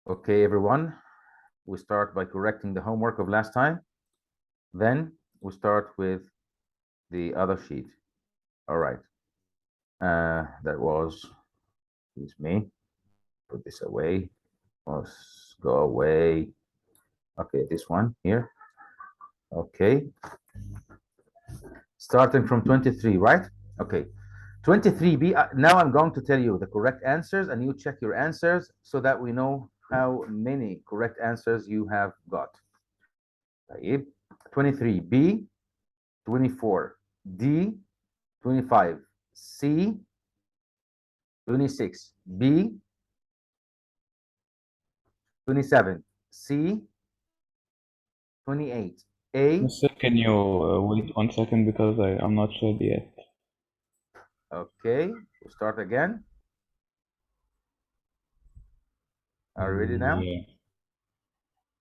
Okay, everyone, we start by correcting the homework of last time. Then we start with the other sheet. All right. That was, excuse me, put this away. Let's go away. Okay, this one here. Okay. Starting from 23, right? Okay. 23B. Now I'm going to tell you the correct answers and you check your answers so that we know how many correct answers you have got. 23B, 24D, 25C, 26B, 27C, 28A. Mister, can you wait 1 second because I'm not sure yet. Okay, we'll start again. Are you ready now? Yeah.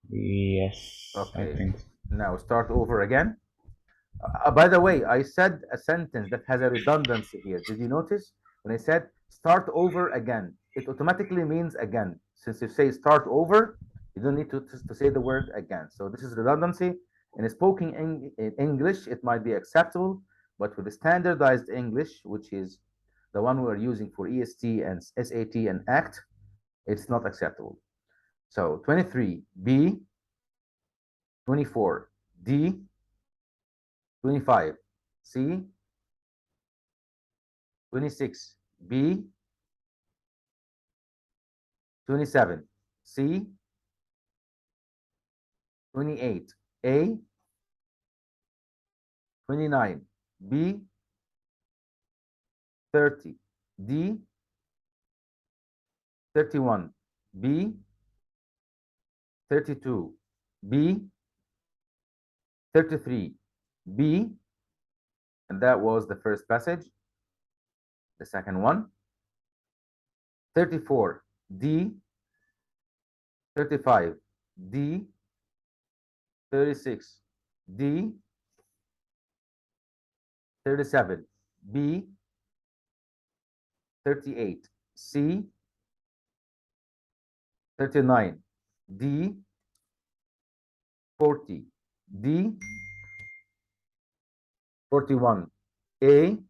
Yes, I Okay, think so. now start over again. By the way, I said a sentence that has a redundancy here. Did you notice? When I said start over again, it automatically means again. Since you say start over, you don't need to say the word again. So this is redundancy. In spoken in English, it might be acceptable, but with the standardized English, which is the one we're using for EST and SAT and ACT, it's not acceptable. So 23B, 24D, 25C, 26B, 27C, 28A, 29B, 30D, 31B, 32B, 33B, and that was the first passage. The second one, 34D, 35D, 36D, 37B, 38C, 39D, 40D, 41A,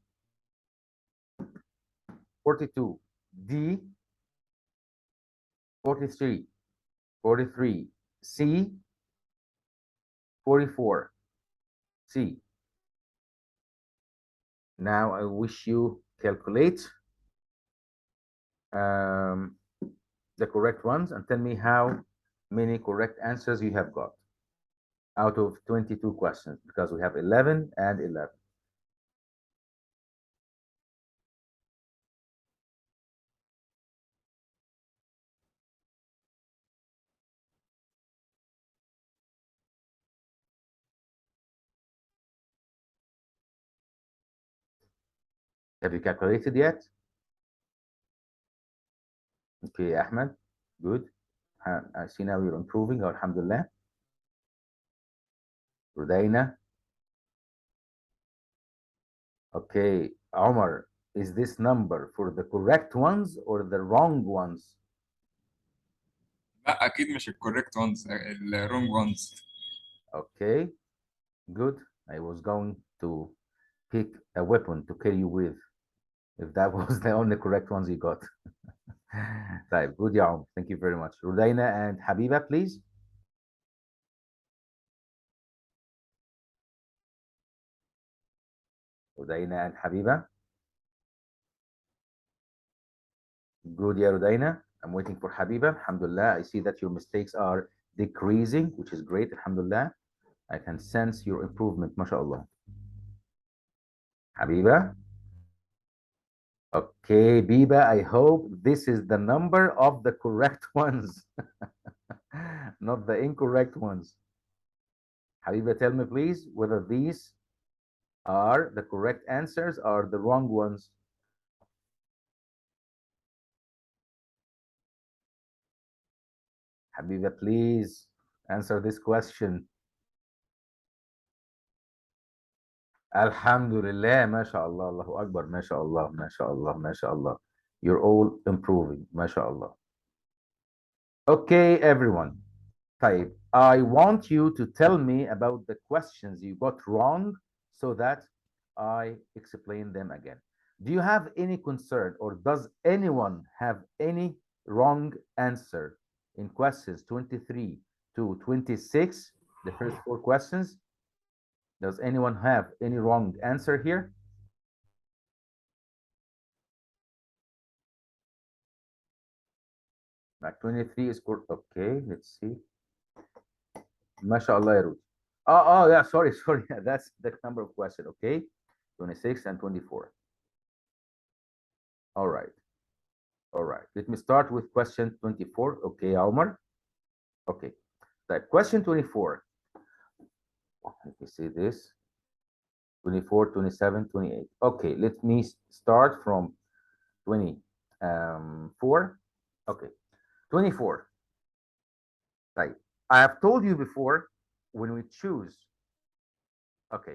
42D, 43, 43C, 44C. Now I wish you calculate the correct ones and tell me how many correct answers you have got out of 22 questions, because we have 11 and 11. Have you calculated yet? Okay, Ahmed, good. I see now you're improving, alhamdulillah. Rudaina. Okay, Omar, is this number for the correct ones or the wrong ones? لا اكيد مش الكوريكت ones الرونج ones. Okay, good. I was going to pick a weapon to kill you with if that was the only correct ones you got. Right, good, ya Omar. Thank you very much. Rudaina and Habiba, please. Rudaina and Habiba. Good, ya Rudaina. I'm waiting for Habiba. Alhamdulillah, I see that your mistakes are decreasing, which is great. Alhamdulillah. I can sense your improvement, mashallah. Habiba. Okay, Biba, I hope this is the number of the correct ones, not the incorrect ones. Habiba, tell me please whether these are the correct answers or the wrong ones. Habiba, please answer this question. Alhamdulillah, mashallah, Allahu Akbar, mashallah, mashallah, mashallah. You're all improving, mashallah. Okay, everyone. Type. I want you to tell me about the questions you got wrong so that I explain them again. Do you have any concern or does anyone have any wrong answer in questions 23 to 26, the first four questions? Does anyone have any wrong answer here? Like 23 is correct. Okay, let's see. MashaAllah, ya Ruth. Oh, yeah, sorry, sorry. That's the number of question. Okay, 26 and 24. All right, all right. Let me start with question 24. Okay, Omar. Okay, type question 24. Let me see this. 24, 27, 28. Okay, let me start from 24. Okay, 24. Right. I have told you before when we choose, okay,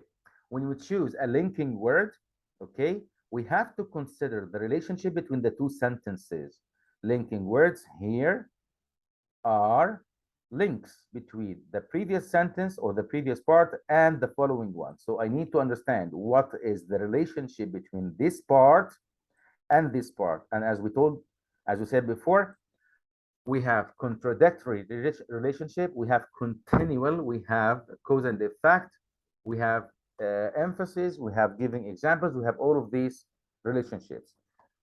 when we choose a linking word, okay, we have to consider the relationship between the two sentences. Linking words here are links between the previous sentence or the previous part and the following one. So I need to understand what is the relationship between this part and this part. And as we said before, we have contradictory relationship, we have continual, we have cause and effect, we have emphasis, we have giving examples, we have all of these relationships.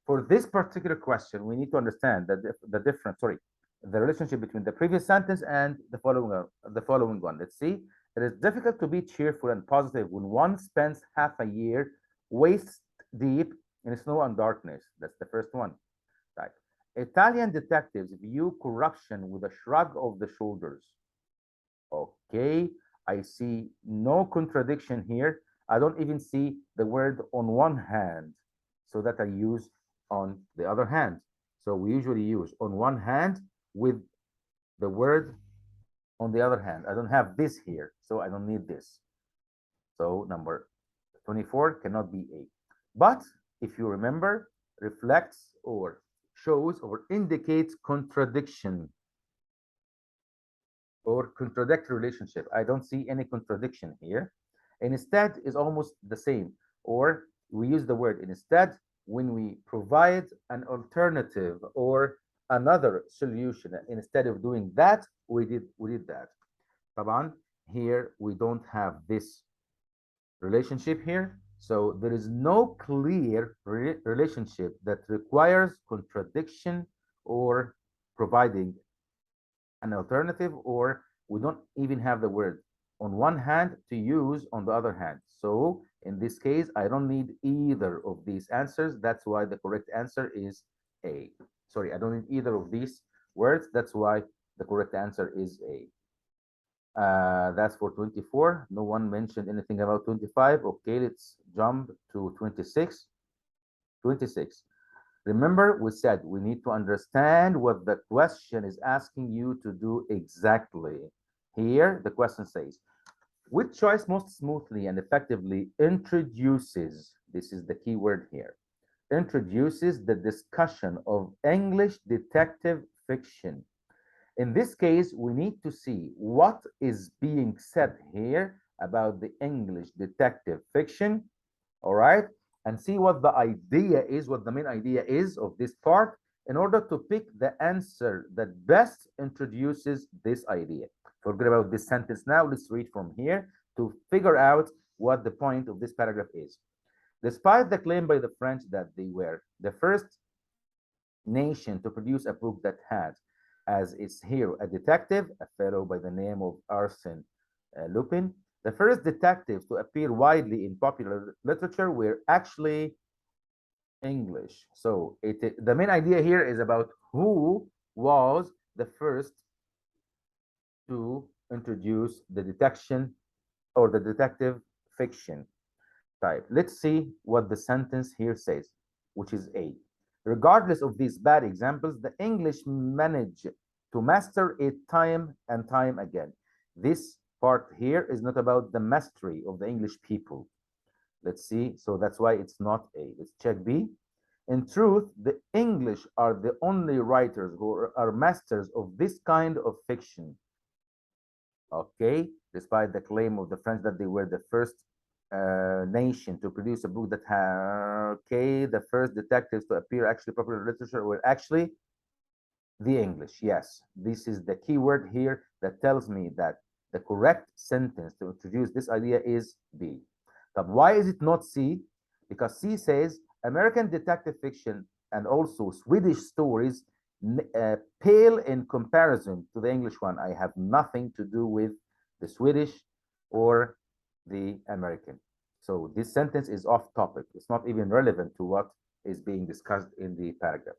For this particular question, we need to understand that the difference, sorry, the relationship between the previous sentence and the following one. Let's see. It is difficult to be cheerful and positive when one spends half a year waist deep in snow and darkness. That's the first one. Right. Italian detectives view corruption with a shrug of the shoulders. Okay, I see no contradiction here. I don't even see the word on one hand, so that I use on the other hand. So we usually use on one hand with the word on the other hand. I don't have this here, so I don't need this. So number 24 cannot be A. But if you remember, reflects or shows or indicates contradiction or contradictory relationship. I don't see any contradiction here. Instead is almost the same, or we use the word instead when we provide an alternative or another solution. Instead of doing that, we did that. Taban, here we don't have this relationship here. So there is no clear relationship that requires contradiction or providing an alternative, or we don't even have the word on one hand to use on the other hand. So in this case, I don't need either of these answers. That's why the correct answer is A. Sorry, I don't need either of these words. That's why the correct answer is A. That's for 24. No one mentioned anything about 25. Okay, let's jump to 26. 26. Remember, we said we need to understand what the question is asking you to do exactly. Here, the question says, which choice most smoothly and effectively introduces, this is the key word here, introduces the discussion of English detective fiction. In this case, we need to see what is being said here about the English detective fiction, all right, and see what the idea is, what the main idea is of this part, in order to pick the answer that best introduces this idea. Forget about this sentence now. Let's read from here to figure out what the point of this paragraph is. Despite the claim by the French that they were the first nation to produce a book that had as its hero a detective, a fellow by the name of Arsène Lupin, the first detectives to appear widely in popular literature were actually English. So the main idea here is about who was the first to introduce the detection or the detective fiction type. Let's see what the sentence here says, which is A. Regardless of these bad examples, the English manage to master it time and time again. This part here is not about the mastery of the English people. Let's see. So that's why it's not A. Let's check B. In truth, the English are the only writers who are masters of this kind of fiction. Okay, despite the claim of the French that they were the first nation to produce a book that okay, the first detectives to appear actually popular literature were actually the English. Yes, this is the key word here that tells me that the correct sentence to introduce this idea is B. But why is it not C? Because C says American detective fiction and also Swedish stories pale in comparison to the English one. I have nothing to do with the Swedish or the American. So this sentence is off topic. It's not even relevant to what is being discussed in the paragraph.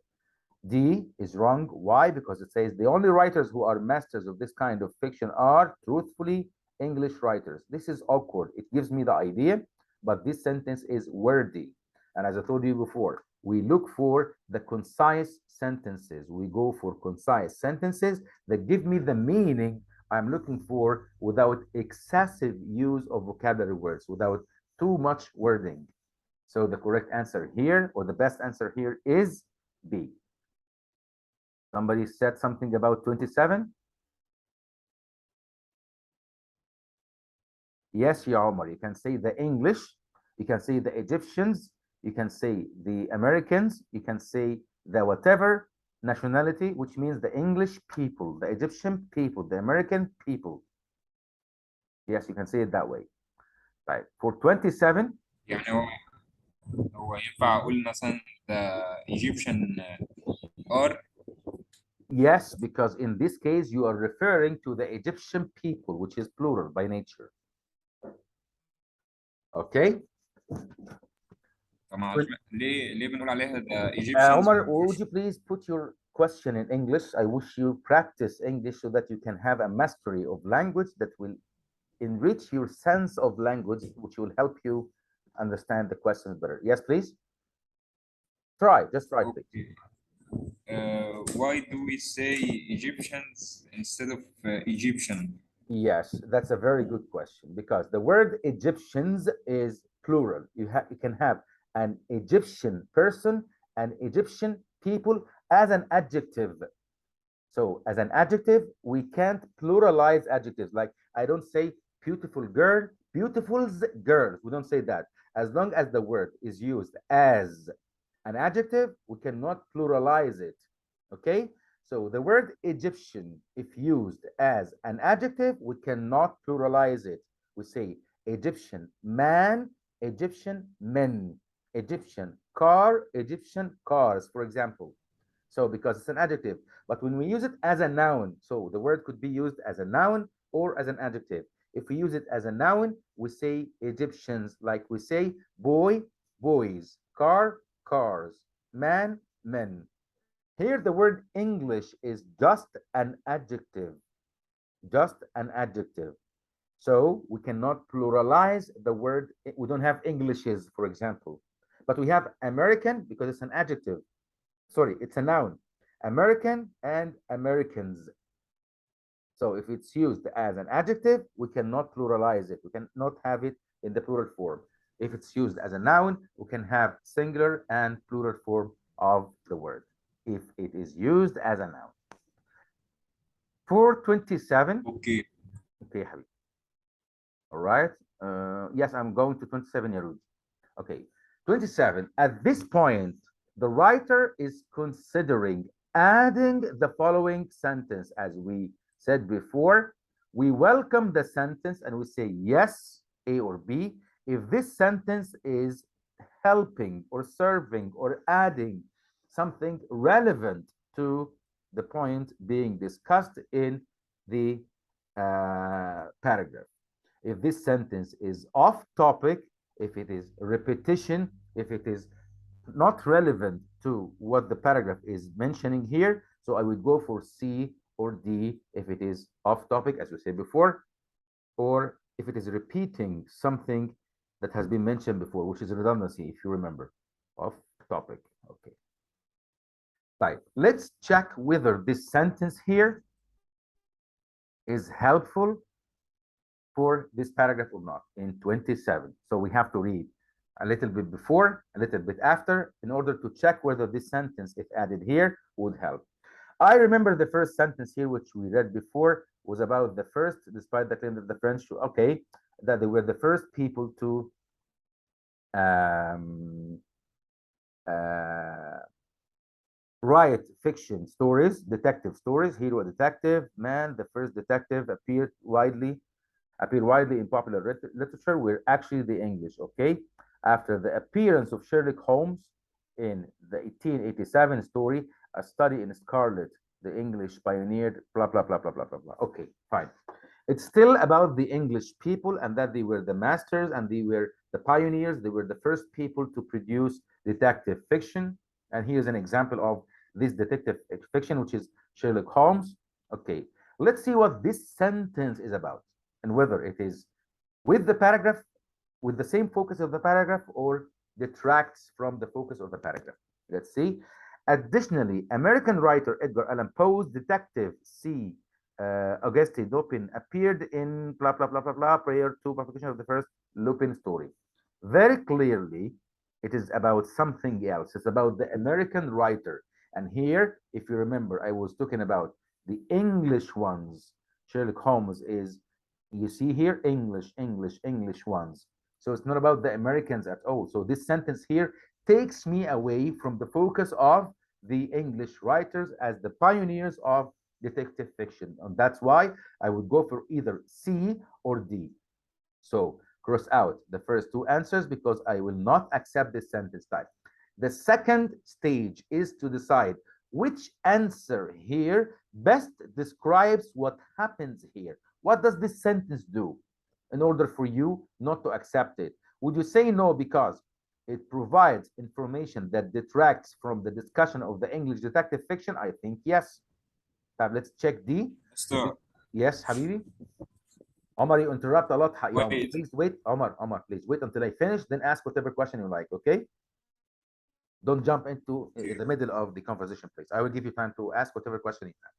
D is wrong. Why? Because it says the only writers who are masters of this kind of fiction are truthfully English writers. This is awkward. It gives me the idea, but this sentence is wordy. And as I told you before, we look for the concise sentences. We go for concise sentences that give me the meaning I'm looking for without excessive use of vocabulary words, without too much wording. So the correct answer here, or the best answer here, is B. Somebody said something about 27? Yes, Ya Omar, you can say the English, you can say the Egyptians, you can say the Americans, you can say the whatever nationality, which means the English people, the Egyptian people, the American people. Yes, you can say it that way. Right. For 27, يعني هو ينفع أقول مثلا the Egyptian are. yes, because in this case you are referring to the Egyptian people, which is plural by nature. Okay. طب ليه بنقول عليها the Egyptians Omar, would you please put your question in English? I wish you practice English so that you can have a mastery of language that will enrich your sense of language, which will help you understand the questions better. Yes, please. Try, just try, please. Okay. Why do we say Egyptians instead of Egyptian? Yes, that's a very good question because the word Egyptians is plural. You can have an Egyptian person, an Egyptian people as an adjective. So as an adjective, we can't pluralize adjectives. Like I don't say beautiful girl, beautiful's girls. We don't say that. As long as the word is used as an adjective, we cannot pluralize it. Okay? So the word Egyptian, if used as an adjective, we cannot pluralize it. We say Egyptian man, Egyptian men, Egyptian car, Egyptian cars, for example. So because it's an adjective, but when we use it as a noun, so the word could be used as a noun or as an adjective. If we use it as a noun, we say Egyptians, like we say boy, boys, car, cars, man, men. Here the word English is just an adjective, just an adjective. So we cannot pluralize the word. We don't have Englishes, for example, but we have American because it's an adjective. Sorry, it's a noun. American and Americans. So if it's used as an adjective, we cannot pluralize it. We cannot have it in the plural form. If it's used as a noun, we can have singular and plural form of the word if it is used as a noun. For 27, Okay. okay, Habib. All right. Yes, I'm going to 27, Yarud. Okay, 27. At this point, the writer is considering adding the following sentence. As we said before, we welcome the sentence and we say yes, A or B, if this sentence is helping or serving or adding something relevant to the point being discussed in the paragraph. If this sentence is off topic, if it is repetition, if it is not relevant to what the paragraph is mentioning here, so I would go for C or D if it is off topic, as we said before, or if it is repeating something that has been mentioned before, which is redundancy, if you remember, off topic. Okay. Right. Let's check whether this sentence here is helpful for this paragraph or not in 27. So we have to read a little bit before, a little bit after, in order to check whether this sentence, if added here, would help. I remember the first sentence here, which we read before, was about the first, despite the claim that the French, okay, that they were the first people to um, uh, write fiction stories, detective stories, hero detective, man, the first detective appear widely in popular literature were actually the English, okay? After the appearance of Sherlock Holmes in the 1887 story, A Study in Scarlet, the English pioneered, blah, blah, blah, blah, blah, blah, blah. Okay, fine. It's still about the English people and that they were the masters and they were the pioneers. They were the first people to produce detective fiction. And here's an example of this detective fiction, which is Sherlock Holmes. Okay, let's see what this sentence is about and whether it is with the paragraph, with the same focus of the paragraph, or detracts from the focus of the paragraph. Let's see. Additionally, American writer Edgar Allan Poe's detective C. Auguste Dupin appeared in blah blah blah blah blah prior to publication of the first Lupin story. Very clearly, it is about something else. It's about the American writer. And here, if you remember, I was talking about the English ones. Sherlock Holmes is, you see here, English, English, English ones. So it's not about the Americans at all. So this sentence here takes me away from the focus of the English writers as the pioneers of detective fiction. And that's why I would go for either C or D. So cross out the first two answers because I will not accept this sentence type. The second stage is to decide which answer here best describes what happens here. What does this sentence do in order for you not to accept it? Would you say no because it provides information that detracts from the discussion of the English detective fiction? I think yes. Let's check D. Start. Yes, Habibi. Omar, you interrupt a lot. Yeah, Omar, Wait. please wait. Omar, please wait until I finish, then ask whatever question you like, okay? Don't jump into Okay. the middle of the conversation, please. I will give you time to ask whatever question you have.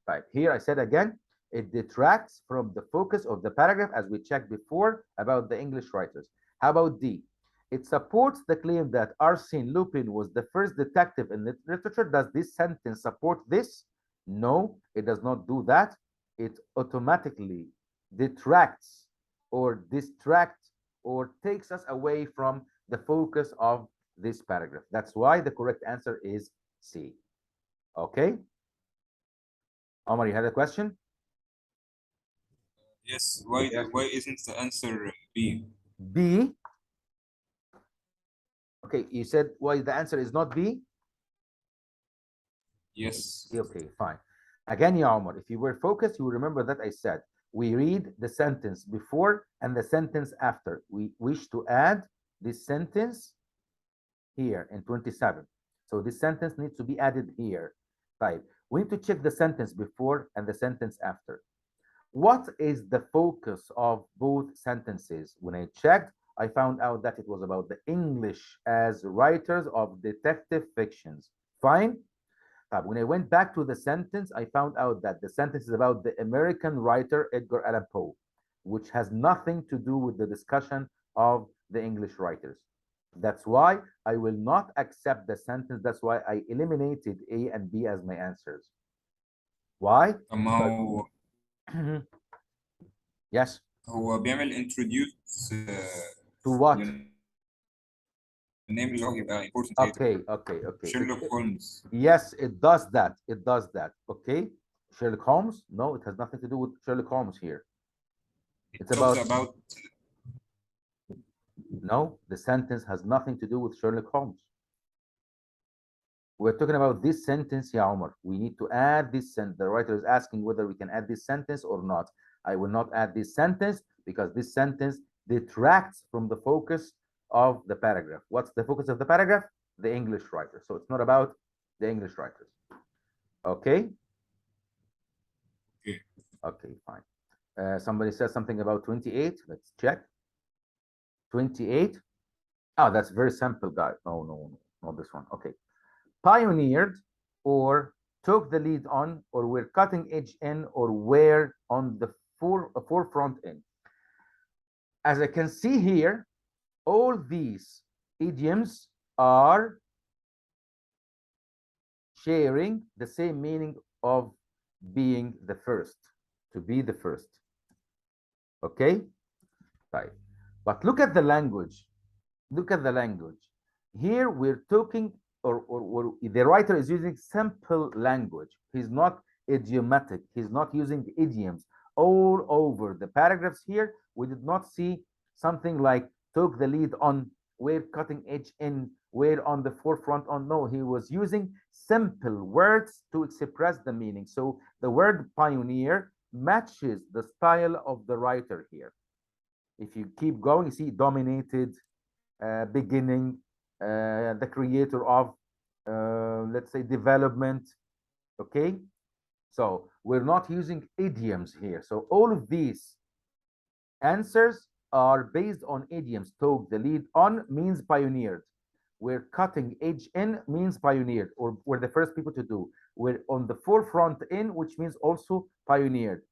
Right, here I said again, it detracts from the focus of the paragraph as we checked before about the English writers. How about D? It supports the claim that Arsène Lupin was the first detective in literature. Does this sentence support this? No, it does not do that. It automatically detracts or distracts or takes us away from the focus of this paragraph. That's why the correct answer is C. Okay? Omar, you had a question? Yes. Yes. Why isn't the answer B? B. Okay, you said why the answer is not B? Yes. Okay, fine. Again, ya Omar, if you were focused, you will remember that I said we read the sentence before and the sentence after. We wish to add this sentence here in 27. So this sentence needs to be added here. Right. We need to check the sentence before and the sentence after. What is the focus of both sentences? When I checked, I found out that it was about the English as writers of detective fictions. Fine. But when I went back to the sentence, I found out that the sentence is about the American writer Edgar Allan Poe, which has nothing to do with the discussion of the English writers. That's why I will not accept the sentence. That's why I eliminated A and B as my answers. Why? طب ما Because هو yes, هو بيعمل introduce to what? للنيم اللي هو يبقى important here. Okay. Sherlock Holmes. Yes, it does that. It does that. Okay. Sherlock Holmes? No, it has nothing to do with Sherlock Holmes here. It It's talks about, about no, the sentence has nothing to do with Sherlock Holmes. We're talking about this sentence, ya Omar. We need to add this sentence. The writer is asking whether we can add this sentence or not. I will not add this sentence because this sentence detracts from the focus of the paragraph. What's the focus of the paragraph? The English writer. So it's not about the English writers. Okay? okay. Okay, fine. Somebody says something about 28. Let's check. 28. Oh, that's very simple, guys. No, not this one. Okay. Pioneered or took the lead on or were cutting edge in or were on the forefront in. As I can see here, All these idioms are sharing the same meaning of being the first, to be the first. Okay? Right. But look at the language. Look at the language. Here we're talking, or the writer is using simple language. He's not idiomatic. He's not using idioms all over the paragraphs here. We did not see something like took the lead on, where cutting edge in, where on the forefront on. No, he was using simple words to express the meaning. So the word pioneer matches the style of the writer here. If you keep going, you see dominated, beginning, the creator of, let's say, development. Okay, so we're not using idioms here. So all of these answers are based on idioms. Took the lead on means pioneered. We're cutting edge in means pioneered, or we're the first people to do. We're on the forefront in, which means also pioneered.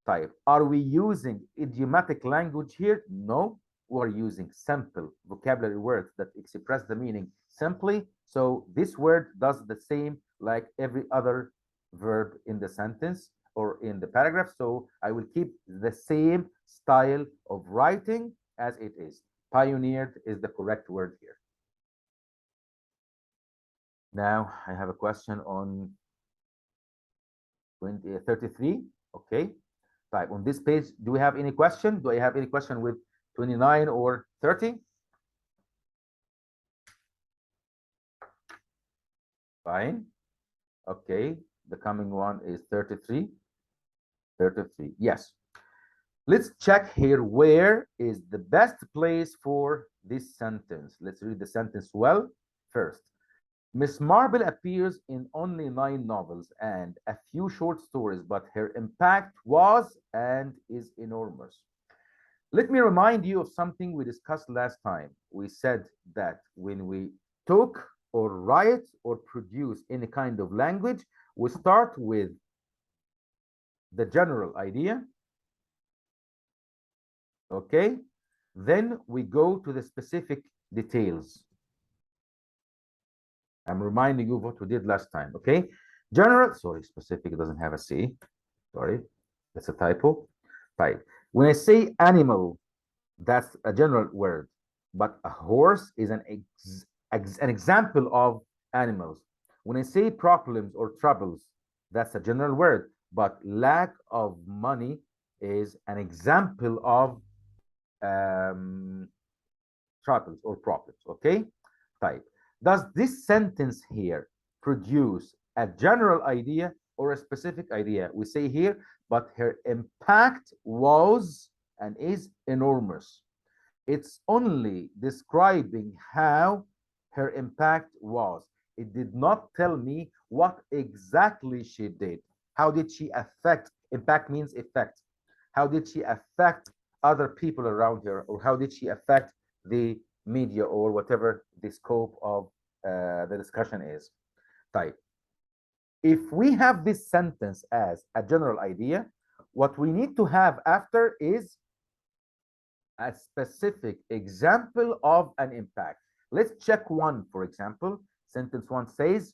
Type. Are we using idiomatic language here? No, we're using simple vocabulary words that express the meaning simply. So this word does the same like every other verb in the sentence or in the paragraph. So I will keep the same style of writing as it is. Pioneered is the correct word here. Now I have a question on 33. Okay. Type on this page. Do we have any question? Do I have any question with 29 or 30? Fine. Okay. The coming one is 33. 33. Yes. Let's check here. Where is the best place for this sentence? Let's read the sentence well first. Miss Marple appears in only 9 novels and a few short stories, but her impact was and is enormous. Let me remind you of something we discussed last time. We said that when we talk or write or produce any kind of language, we start with the general idea, okay? Then we go to the specific details. I'm reminding you of what we did last time, okay? General, sorry, specific doesn't have a C. Sorry, that's a typo. Type. When I say animal, that's a general word, but a horse is an example of animals. When I say problems or troubles, that's a general word, but lack of money is an example of um, troubles or problems. Okay, type. Does this sentence here produce a general idea or a specific idea? We say here, but her impact was and is enormous. It's only describing how her impact was. It did not tell me what exactly she did. How did she affect? Impact means effect. How did she affect other people around her, or how did she affect the media, or whatever the scope of the discussion is? Type. If we have this sentence as a general idea, what we need to have after is a specific example of an impact. Let's check one, for example. Sentence one says,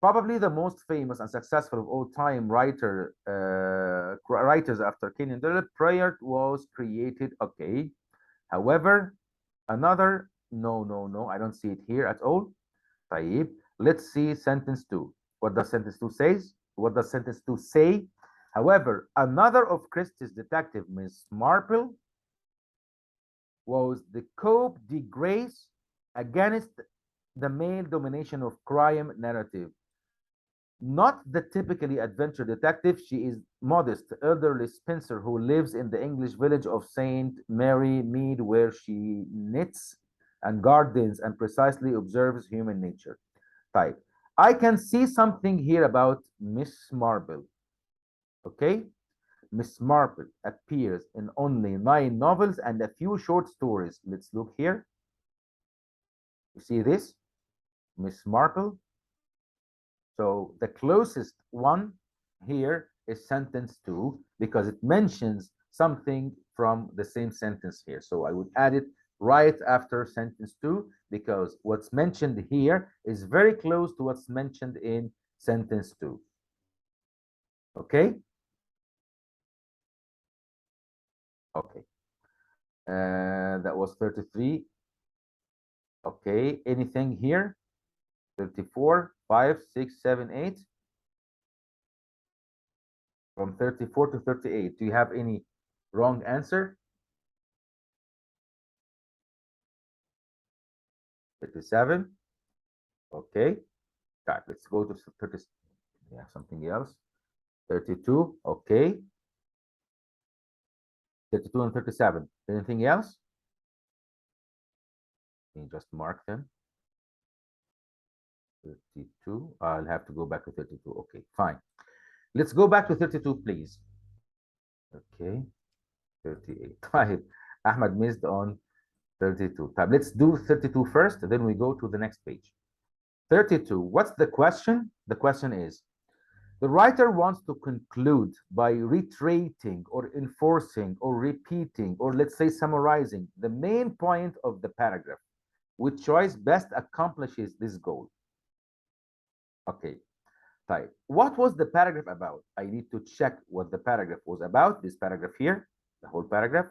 probably the most famous and successful of all time writers after Kenyon Dillard, prayer was created. Okay. However, another, no, I don't see it here at all. Taib. Let's see sentence two. What does sentence two says? What does sentence two say? However, another of Christie's detective, Miss Marple, was the coup de grace against the male domination of crime narrative. Not the typically adventure detective, she is modest, elderly spinster who lives in the English village of St. Mary Mead, where she knits and gardens and precisely observes human nature. Type. I can see something here about Miss Marple. Okay? Miss Marple appears in only 9 novels and a few short stories. Let's look here. You see this? Miss Marple. So the closest one here is sentence 2 because it mentions something from the same sentence here. So I would add it right after sentence 2 because what's mentioned here is very close to what's mentioned in sentence 2. Okay? Okay. That was 33. Okay. Anything here? 34, 5, 6, 7, 8. From 34 to 38. Do you have any wrong answer? 37. Okay. Right. Let's go to 30. Yeah, something else. 32. Okay. 32 and 37. Anything else? Let me just mark them. 32. I'll have to go back to 32. Okay, fine. Let's go back to 32, please. Okay. 38. طيب. Ahmed missed on 32. طيب, let's do 32 first, then we go to the next page. 32. What's the question? The question is, the writer wants to conclude by reiterating or enforcing or repeating or let's say summarizing the main point of the paragraph. Which choice best accomplishes this goal? Okay. Type. What was the paragraph about? I need to check what the paragraph was about. This paragraph here, the whole paragraph.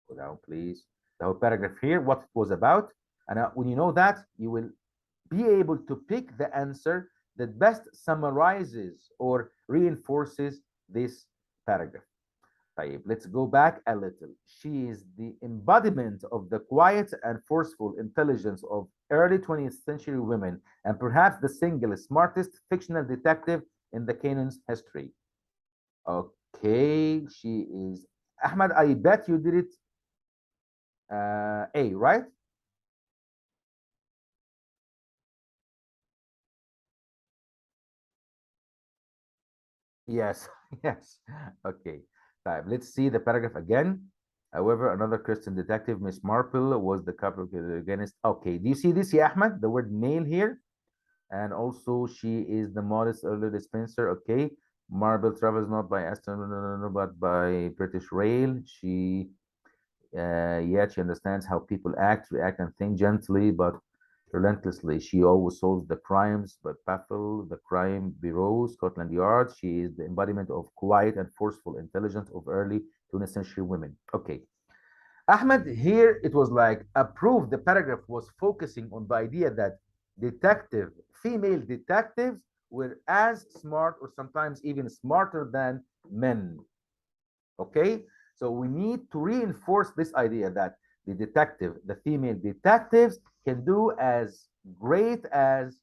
Go down, please. The whole paragraph here, what it was about. And when you know that, you will be able to pick the answer that best summarizes or reinforces this paragraph. Let's go back a little. She is the embodiment of the quiet and forceful intelligence of early 20th century women and perhaps the single smartest fictional detective in the canon's history. Okay, she is. Ahmed, I bet you did it A, right? Yes, yes. Okay. Let's see the paragraph again. However, another Christian detective, Miss Marple, was the couple against. Okay, do you see this, yeah, Ahmed? The word male here. And also, she is the modest early dispenser. Okay. Marble travels not by Aston, but by British Rail. Yet she understands how people act, react, and think gently, but relentlessly. She always solves the crimes, but baffle the crime bureau, Scotland Yard. She is the embodiment of quiet and forceful intelligence of early 20th century women. Okay. Ahmed, here it was like a proof the paragraph was focusing on the idea that female detectives were as smart or sometimes even smarter than men. Okay, so we need to reinforce this idea that the female detectives can do as great as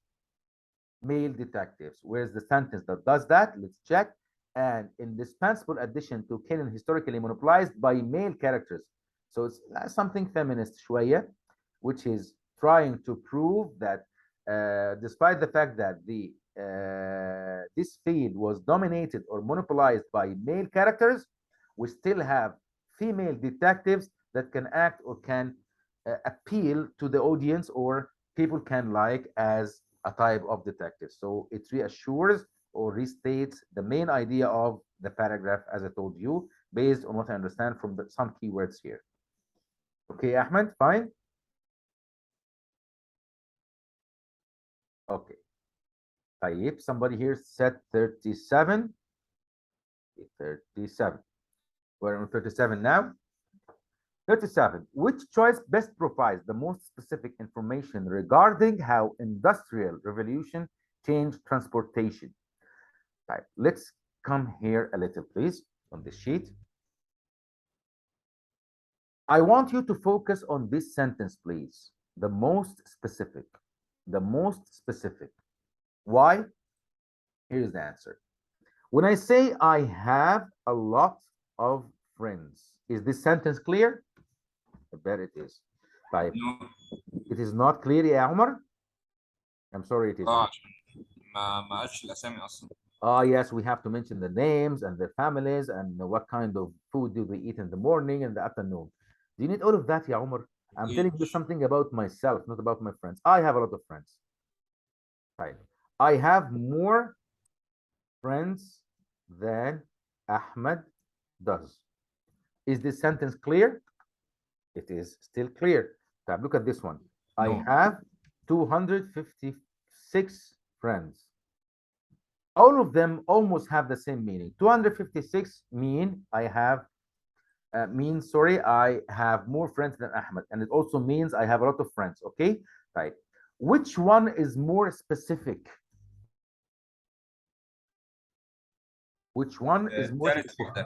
male detectives. Where's the sentence that does that? Let's check. And indispensable addition to canon historically monopolized by male characters. So it's something feminist شوية, which is trying to prove that despite the fact that this field was dominated or monopolized by male characters, we still have female detectives that can act or can appeal to the audience or people can like as a type of detective. So it reassures or restates the main idea of the paragraph as I told you, based on what I understand from some keywords here. Okay, Ahmed, fine? Okay. طيب, somebody here said 37. 37. We're on 37 now. 37. Which choice best provides the most specific information regarding how industrial revolution changed transportation? Right. Let's come here a little, please, on the sheet. I want you to focus on this sentence, please. The most specific. The most specific. Why? Here's the answer. When I say I have a lot of friends, is this sentence clear? I bet it is. طيب. No. It is not clear, يا عمر? I'm sorry, it is. عشان ما قالش الاسامي اصلا. Yes, we have to mention the names and their families and what kind of food do they eat in the morning and the afternoon. Do you need all of that, ya Umar? I'm telling you something about myself, not about my friends. I have a lot of friends. Right. I have more friends than Ahmed does. Is this sentence clear? It is still clear. Now look at this one. I No. have 256 friends. All of them almost have the same meaning. 256 mean I have means, sorry, I have more friends than Ahmed, and it also means I have a lot of friends. Okay, right. Which one is more specific? Which one is more تالت specific? واحدة.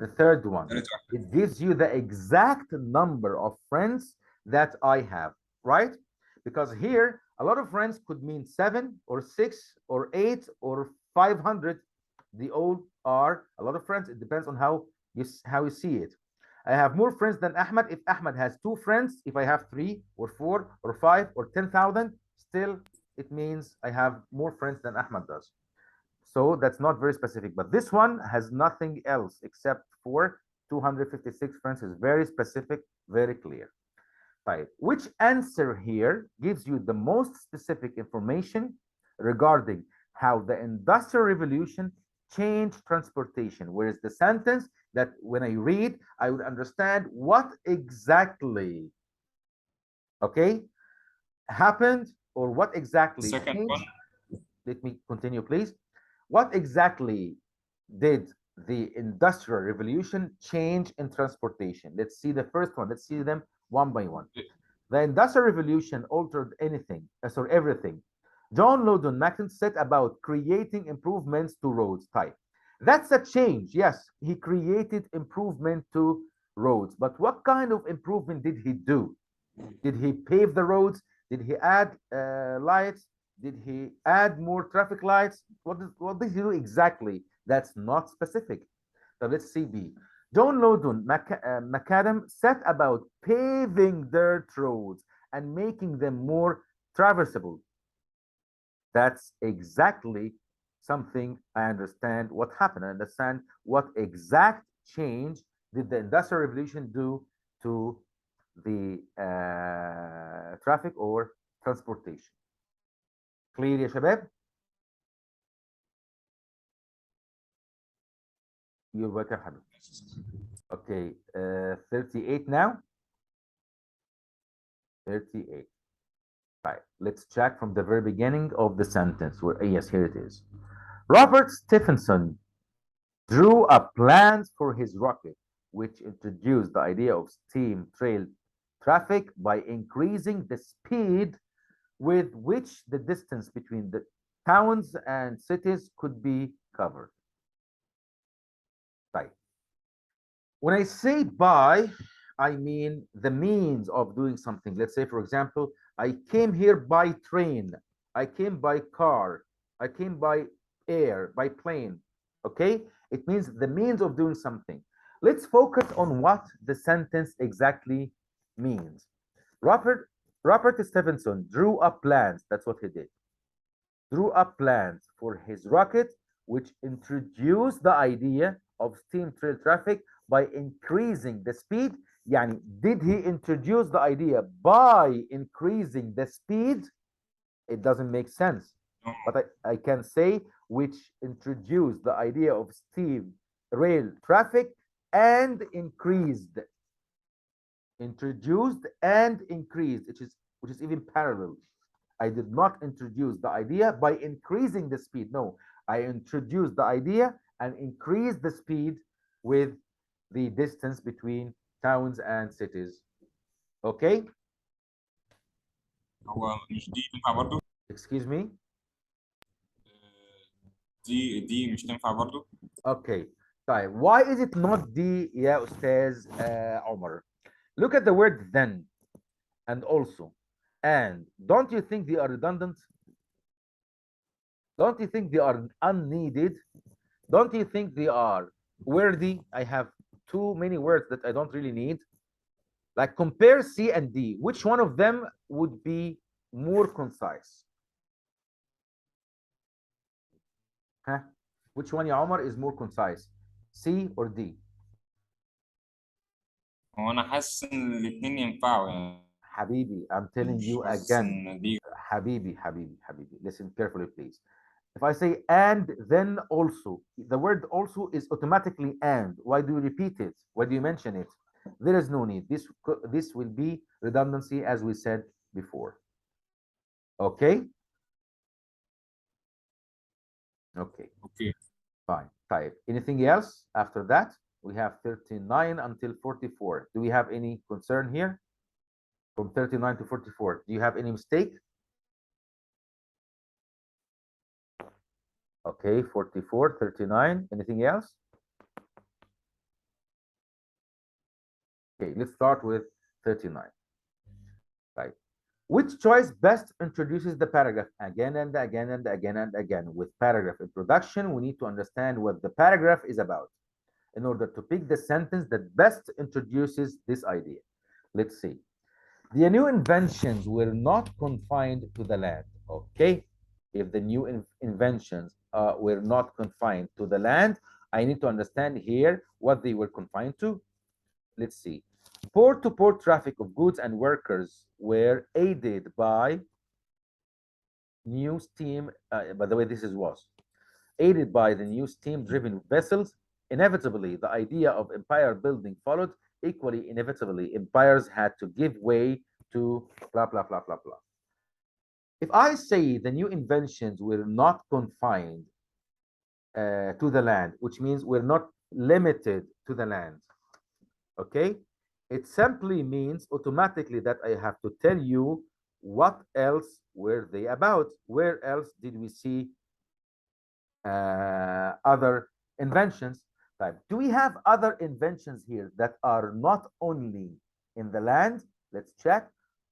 The third one. تالت واحدة. It gives you the exact number of friends that I have, right? Because here, a lot of friends could mean 7 or 6 or 8 or 500. They all are a lot of friends. It depends on how you see it. I have more friends than Ahmed. If Ahmed has 2 friends, if I have 3 or 4 or 5 or 10,000, still it means I have more friends than Ahmed does. So that's not very specific, but this one has nothing else except for 256 friends. Is very specific, very clear. Right. Which answer here gives you the most specific information regarding how the Industrial Revolution changed transportation? Where is the sentence that when I read, I would understand what exactly, okay, happened or what exactly Second one. changed. Let me continue, please. What exactly did the Industrial Revolution change in transportation? Let's see the first one. Let's see them one by one. The Industrial Revolution altered anything, sorry, everything. John Loudon Macken set about creating improvements to roads type. That's a change. Yes, he created improvement to roads. But what kind of improvement did he do? Did he pave the roads? Did he add lights? Did he add more traffic lights? What did he do exactly? That's not specific. So let's see B. John Loudon Macadam set about paving dirt roads and making them more traversable. That's exactly something I understand what happened. I understand what exact change did the Industrial Revolution do to the traffic or transportation. Clear يا شباب؟ You're welcome, Habib. Okay, 38 now. 38. Right, let's check from the very beginning of the sentence. Where yes, here it is. Robert Stephenson drew up plans for his rocket, which introduced the idea of steam trail traffic by increasing the speed with which the distance between the towns and cities could be covered. Right. When I say by, I mean the means of doing something. Let's say, for example, I came here by train, I came by car, I came by air, by plane. Okay? It means the means of doing something. Let's focus on what the sentence exactly means. Robert Robert Stephenson drew up plans. That's what he did. Drew up plans for his rocket, which introduced the idea of steam trail traffic by increasing the speed. Yani, did he introduce the idea by increasing the speed? It doesn't make sense. No. But I can say which introduced the idea of steam rail traffic and increased. Introduced and increased, which is even parallel. I did not introduce the idea by increasing the speed. No, I introduced the idea and increased the speed with the distance between towns and cities. Okay? هو مش دي تنفع برضو؟ Excuse me? دي مش تنفع برضو؟ Okay. طيب, why is it not D, يا أستاذ عمر? Look at the word then and also. And don't you think they are redundant? Don't you think they are unneeded? Don't you think they are worthy? I have too many words that I don't really need. Like compare C and D. Which one of them would be more concise? Huh? Which one, ya Omar, is more concise? C or D? هو أنا حاسس إن الاتنين ينفعوا يعني. Habibi, I'm telling مش you حاسس again. إن دي. Habibi. Listen carefully, please. If I say and then also, the word also is automatically and. Why do you repeat it? Why do you mention it? There is no need. This will be redundancy, as we said before. Okay. Okay. Okay. Fine. Type. Anything else after that? We have 39 until 44. Do we have any concern here? From 39 to 44. Do you have any mistake? Okay, 44, 39. Anything else? Okay, let's start with 39. Right. Which choice best introduces the paragraph again and again and again and again? With paragraph introduction, we need to understand what the paragraph is about in order to pick the sentence that best introduces this idea. Let's see. The new inventions were not confined to the land. Okay. If the new inventions were not confined to the land, I need to understand here what they were confined to. Let's see. Port-to-port traffic of goods and workers were aided by new steam. By the way, this was aided by the new steam-driven vessels. Inevitably, the idea of empire building followed. Equally, inevitably, empires had to give way to blah, blah, blah, blah, blah. If I say the new inventions were not confined to the land, which means we're not limited to the land, okay? It simply means automatically that I have to tell you what else were they about? Where else did we see other inventions? Right. Do we have other inventions here that are not only in the land? Let's check.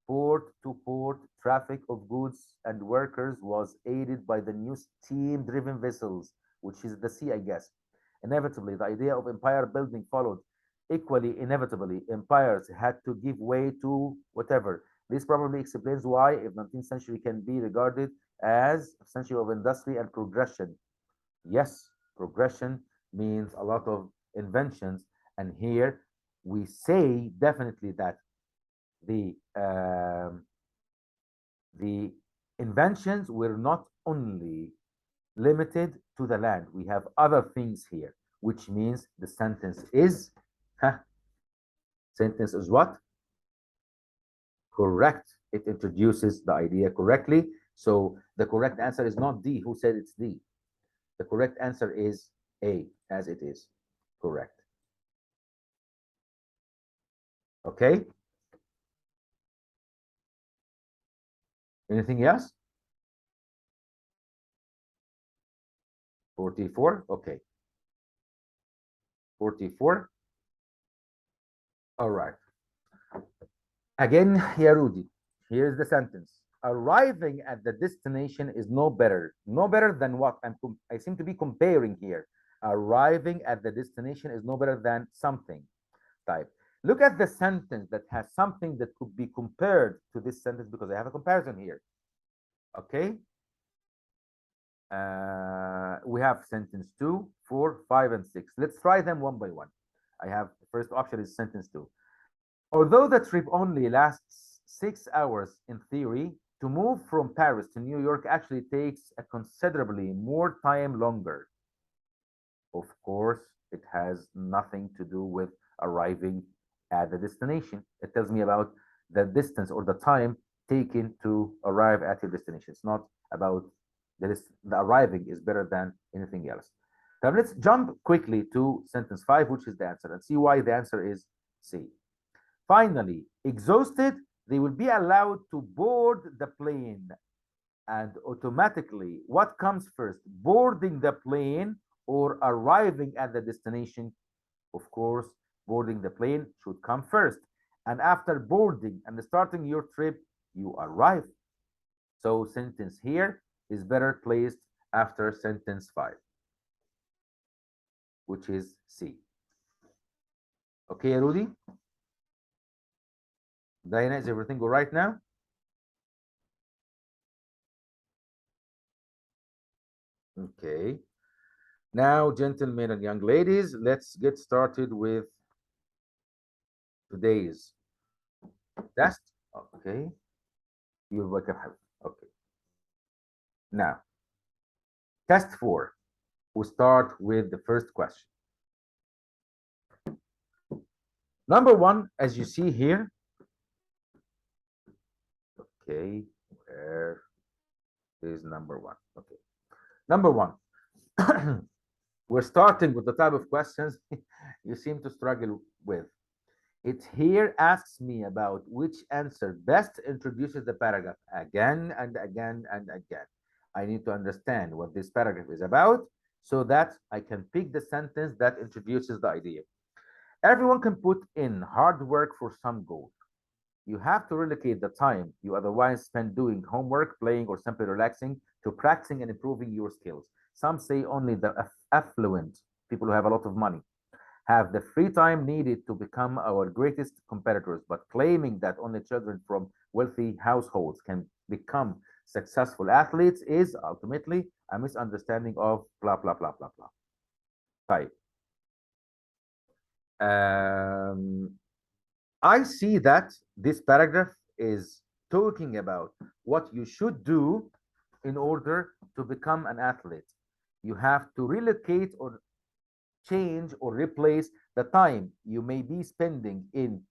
Port to port traffic of goods and workers was aided by the new steam driven vessels, which is the sea, I guess. Inevitably, the idea of empire building followed. Equally, inevitably, empires had to give way to whatever. This probably explains why if 19th century can be regarded as a century of industry and progression. Yes, progression means a lot of inventions, and here we say definitely that the the inventions were not only limited to the land. We have other things here, which means the sentence is, huh, sentence is what? Correct. It introduces the idea correctly. So the correct answer is not D. Who said it's D? The correct answer is A, as it is. Correct. Okay. Anything else? 44. Okay. 44. All right. Again, here, Rudy. Here's the sentence. Arriving at the destination is no better. No better than what? I seem to be comparing here. Arriving at the destination is no better than something. Type. Look at the sentence that has something that could be compared to this sentence because I have a comparison here. Okay. We have sentence 2, 4, 5, and 6. Let's try them one by one. I have the first option is sentence 2. Although the trip only lasts 6 hours in theory, to move from Paris to New York actually takes a considerably more time longer. Of course, it has nothing to do with arriving at the destination. It tells me about the distance or the time taken to arrive at your destination. It's not about the arriving is better than anything else. Now let's jump quickly to sentence 5, which is the answer, and see why the answer is C. Finally, exhausted, they will be allowed to board the plane. And automatically, what comes first, boarding the plane or arriving at the destination? Of course, boarding the plane should come first. And after boarding and starting your trip, you arrive. So sentence here is better placed after sentence 5, which is C. Okay, Rudy? Diana, is everything all right now? Okay. Now, gentlemen and young ladies, let's get started with today's test. Okay. You're welcome. Okay. Now, test 4. We start with the first question. Number one, as you see here, okay, where is number one? Okay, number one, we're starting with the type of questions you seem to struggle with. It here asks me about which answer best introduces the paragraph again and again and again. I need to understand what this paragraph is about so that I can pick the sentence that introduces the idea. Everyone can put in hard work for some goal. You have to relocate the time you otherwise spend doing homework, playing, or simply relaxing to practicing and improving your skills. Some say only the affluent, people who have a lot of money, have the free time needed to become our greatest competitors, but claiming that only children from wealthy households can become successful athletes is ultimately a misunderstanding of blah blah blah blah blah. طيب. I see that this paragraph is talking about what you should do in order to become an athlete. You have to relocate or change or replace the time you may be spending in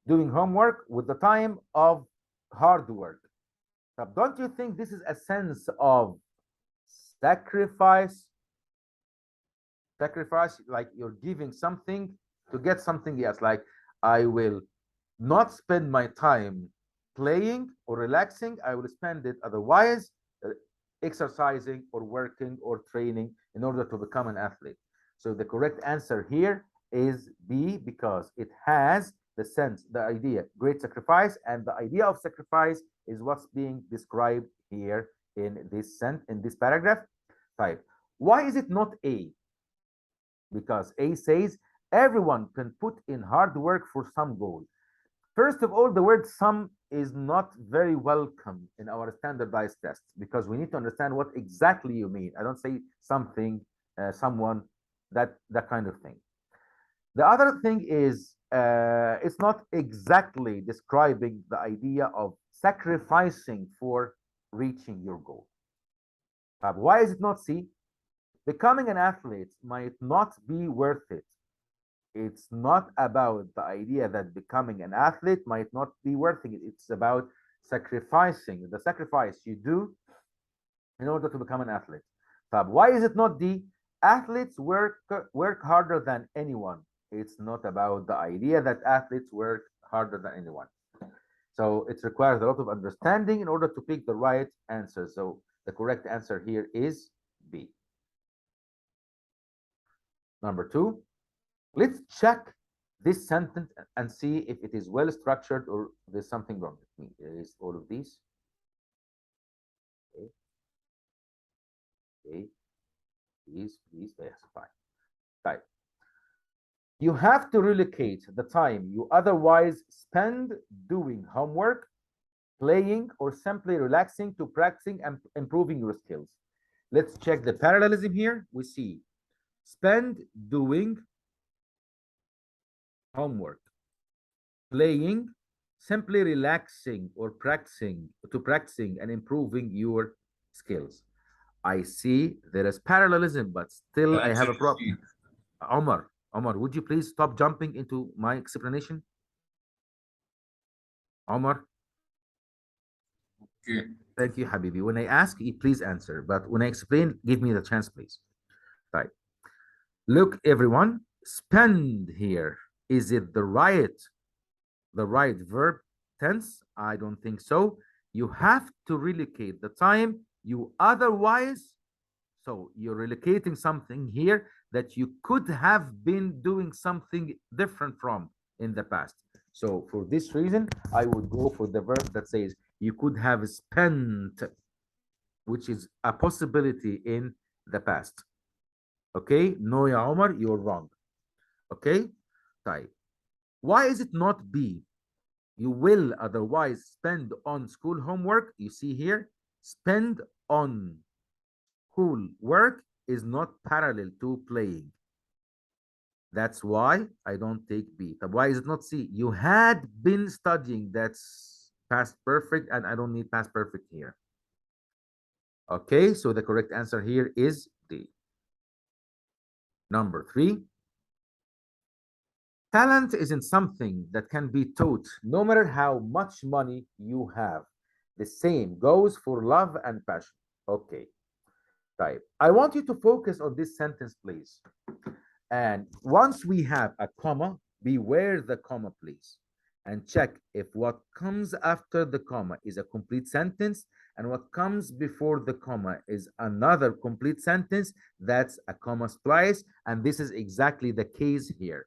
doing homework with the time of hard work. But don't you think this is a sense of sacrifice? Sacrifice, like you're giving something to get something else. Like, I will not spend my time playing or relaxing. I will spend it otherwise uh, exercising or working or training in order to become an athlete. So the correct answer here is B, because it has the sense, the idea, great sacrifice, and the idea of sacrifice is what's being described here in this paragraph. Type. Why is it not A? Because A says everyone can put in hard work for some goal. First of all, the word some is not very welcome in our standardized tests because we need to understand what exactly you mean. I don't say something, someone, that kind of thing. The other thing is it's not exactly describing the idea of sacrificing for reaching your goal. Why is it not C? Becoming an athlete might not be worth it. It's not about the idea that becoming an athlete might not be worth it. It's about sacrificing, the sacrifice you do in order to become an athlete. Why is it not the athletes work harder than anyone? It's not about the idea that athletes work harder than anyone. So it requires a lot of understanding in order to pick the right answer. So the correct answer here is B. Number two, let's check this sentence and see if it is well structured or there's something wrong with me. There is all of these. Okay, okay, please, yes, fine. Right. You have to relocate the time you otherwise spend doing homework, playing, or simply relaxing to practicing and improving your skills. Let's check the parallelism here. We see spend doing homework, playing, simply relaxing or practicing and improving your skills. I see there is parallelism, but still I have Answer a is problem. C. Omar, would you please stop jumping into my explanation? Omar, Okay. thank you, Habibi. When I ask, you please answer, but when I explain, give me the chance, please. Right. Look, everyone, spend here. Is it the right verb tense? I don't think so. You have to relocate the time you otherwise. So you're relocating something here that you could have been doing something different from in the past. So for this reason, I would go for the verb that says you could have spent, which is a possibility in the past. Okay? No, ya Omar, you're wrong. Okay? Type. Why is it not B? You will otherwise spend on school homework. You see here, spend on school work is not parallel to playing. That's why I don't take B. Why is it not C? You had been studying. That's past perfect, and I don't need past perfect here. Okay, so the correct answer here is D. Number three, Talent isn't something that can be taught, no matter how much money you have. The same goes for love and passion. Okay, type. I want you to focus on this sentence, please. And once we have a comma, beware the comma, please. And check if what comes after the comma is a complete sentence and what comes before the comma is another complete sentence. That's a comma splice. And this is exactly the case here.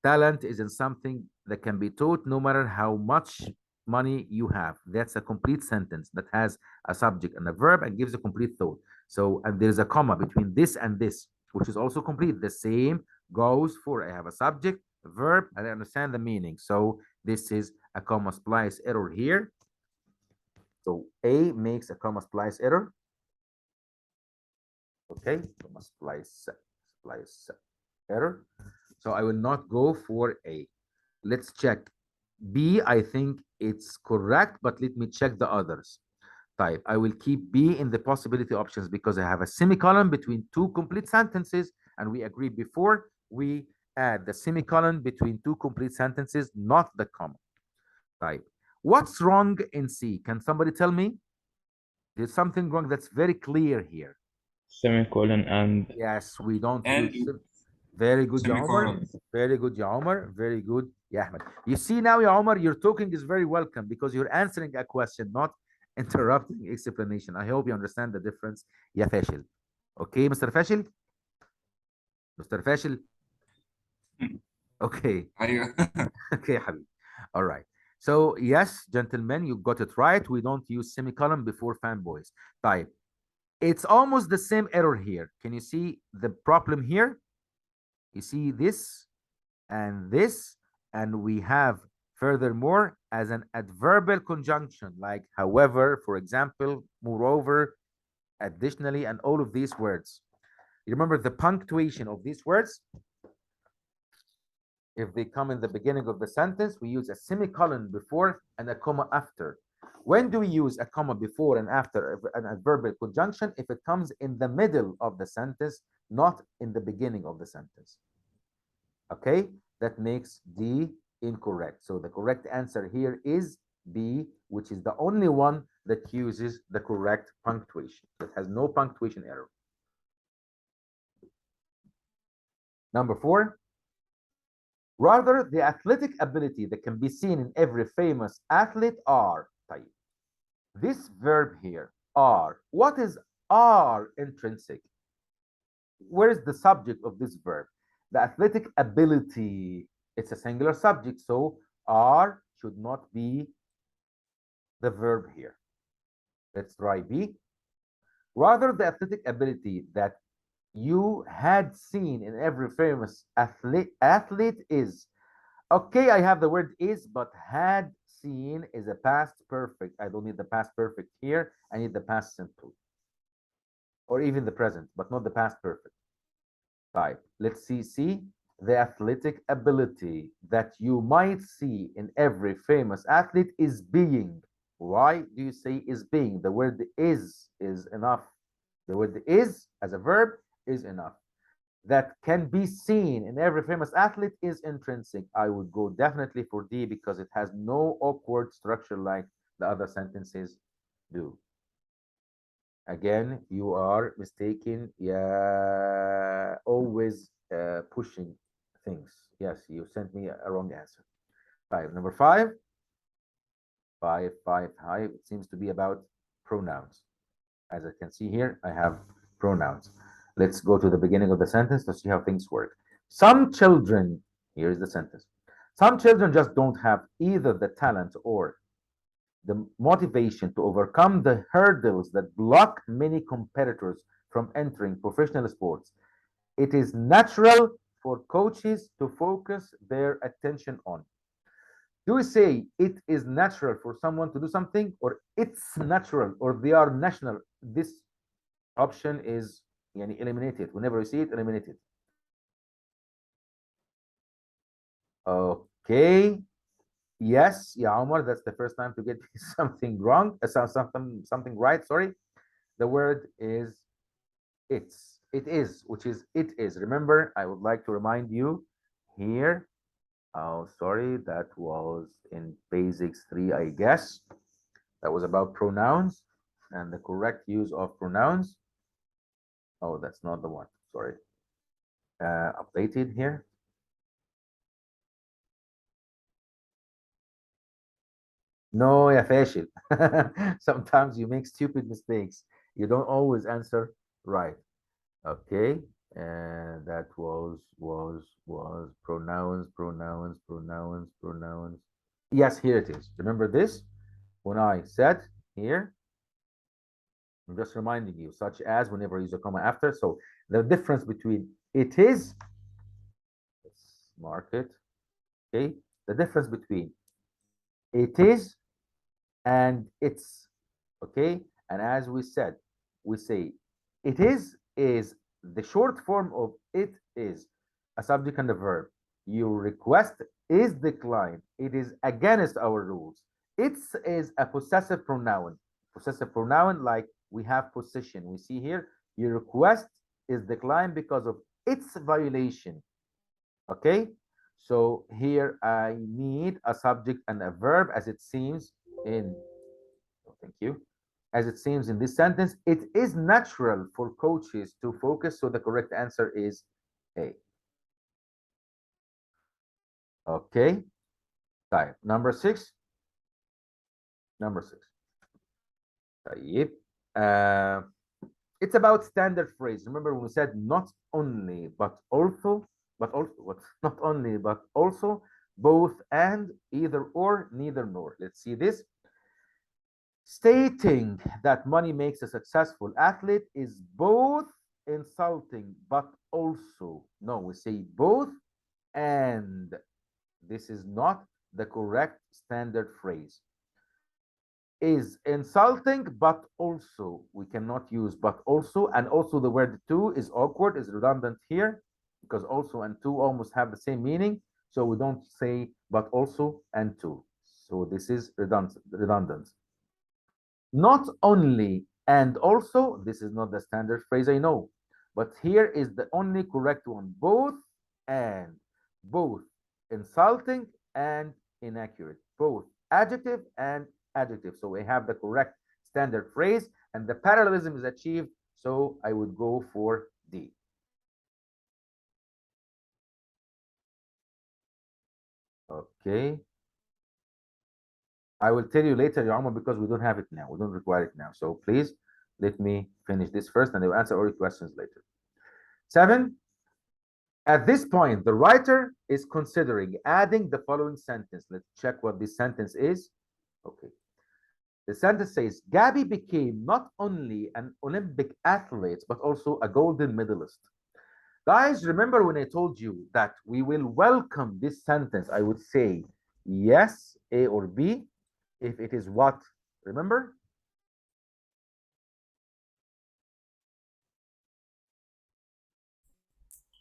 Talent isn't something that can be taught no matter how much money you have. That's a complete sentence that has a subject and a verb and gives a complete thought. So, and there's a comma between this and this, which is also complete. The same goes for I have a subject, a verb, and I understand the meaning. So, this is a comma splice error here. So, A makes a comma splice error. Okay, comma splice error. So, I will not go for A. Let's check. B, I think it's correct, but let me check the others. Type. I will keep B in the possibility options because I have a semicolon between two complete sentences, and we agreed before we add the semicolon between two complete sentences, not the comma. Type. What's wrong in C? Can somebody tell me? There's something wrong that's very clear here. Semicolon and Yes, we don't And use very good, Ya Omar. semicolon. Very good, Ya Omar. Very good, Ya Ahmed. You see now, Ya Omar, your talking is very welcome because you're answering a question, not interrupting explanation. I hope you understand the difference, Ya Fashil. Okay, Mr. Fashil? Mr. Fashil? Okay. أيوه. Okay, Habib. All right. So, yes, gentlemen, you got it right. We don't use semicolon before fanboys. Type. It's almost the same error here. Can you see the problem here? You see this and this, and we have furthermore as an adverbial conjunction, like however, for example, moreover, additionally, and all of these words. You remember the punctuation of these words? If they come in the beginning of the sentence, we use a semicolon before and a comma after. When do we use a comma before and after an adverbial conjunction? If it comes in the middle of the sentence, not in the beginning of the sentence. Okay, that makes D incorrect. So the correct answer here is B, which is the only one that uses the correct punctuation, that has no punctuation error. Number 4, rather, the athletic ability that can be seen in every famous athlete are type. This verb here, are. What is are intrinsic? Where is the subject of this verb? The athletic ability. It's a singular subject, so are should not be the verb here. Let's try B. Rather, the athletic ability that you had seen in every famous athlete is. Okay, I have the word is, but had seen is a past perfect. I don't need the past perfect here. I need the past simple. Or even the present, but not the past perfect. Type. Let's see. The athletic ability that you might see in every famous athlete is being. Why do you say is being? The word is enough. The word is as a verb is enough. That can be seen in every famous athlete is intrinsic. I would go definitely for D because it has no awkward structure like the other sentences do. Again, you are mistaken. Yeah, always pushing things. Yes, you sent me a wrong answer. Number 5. Five. It seems to be about pronouns. As I can see here, I have pronouns. Let's go to the beginning of the sentence to see how things work. Some children, here's the sentence. Some children just don't have either the talent or the motivation to overcome the hurdles that block many competitors from entering professional sports. It is natural for coaches to focus their attention on. Do we say it is natural for someone to do something, or it's natural, or they are national? This option is eliminated. Whenever you see it, eliminate it. Okay. Yes, yeah, Omar, that's the first time to get something wrong, something right, sorry. The word is it's. It is, which is it is. Remember, I would like to remind you here Oh, sorry, that was in basics 3, I guess. That was about pronouns and the correct use of pronouns. Oh, that's not the one. Sorry. Updated here. No, يا فاشل. Sometimes you make stupid mistakes. You don't always answer right. Okay. And that was pronouns. Yes, here it is. Remember this? When I said here, I'm just reminding you, such as whenever I use a comma after. So the difference between it is, let's mark it. Okay. The difference between it is and it's. Okay. And as we said, we say it is the short form of it is a subject and a verb. Your request is declined. It is against our rules. It's is a possessive pronoun. Possessive pronoun, like we have possession. We see here, your request is declined because of its violation. Okay. So here I need a subject and a verb as it seems in, oh, thank you. As it seems in this sentence, it is natural for coaches to focus. So the correct answer is A. Okay. Type number 6. Number 6. طيب. Uh, it's about standard phrase. Remember when we said not only but also, what? Not only but also, both and, either or, neither nor. Let's see this. Stating that money makes a successful athlete is both insulting but also, no, we say both and. This is not the correct standard phrase. Is insulting but also, we cannot use but also, and also the word to is awkward, is redundant here, because also and to almost have the same meaning, so we don't say but also and to. So this is redundant. Not only and also, this is not the standard phrase, I know, but here is the only correct one. Both and. Both insulting and inaccurate. Both adjective and adjective. So we have the correct standard phrase and the parallelism is achieved. So I would go for D. Okay. I will tell you later, Yama, because we don't have it now. We don't require it now. So please let me finish this first and I will answer all your questions later. 7. At this point, the writer is considering adding the following sentence. Let's check what this sentence is. Okay. The sentence says, Gabby became not only an Olympic athlete, but also a golden medalist. Guys, remember when I told you that we will welcome this sentence? I would say yes, A or B. If it is what? Remember?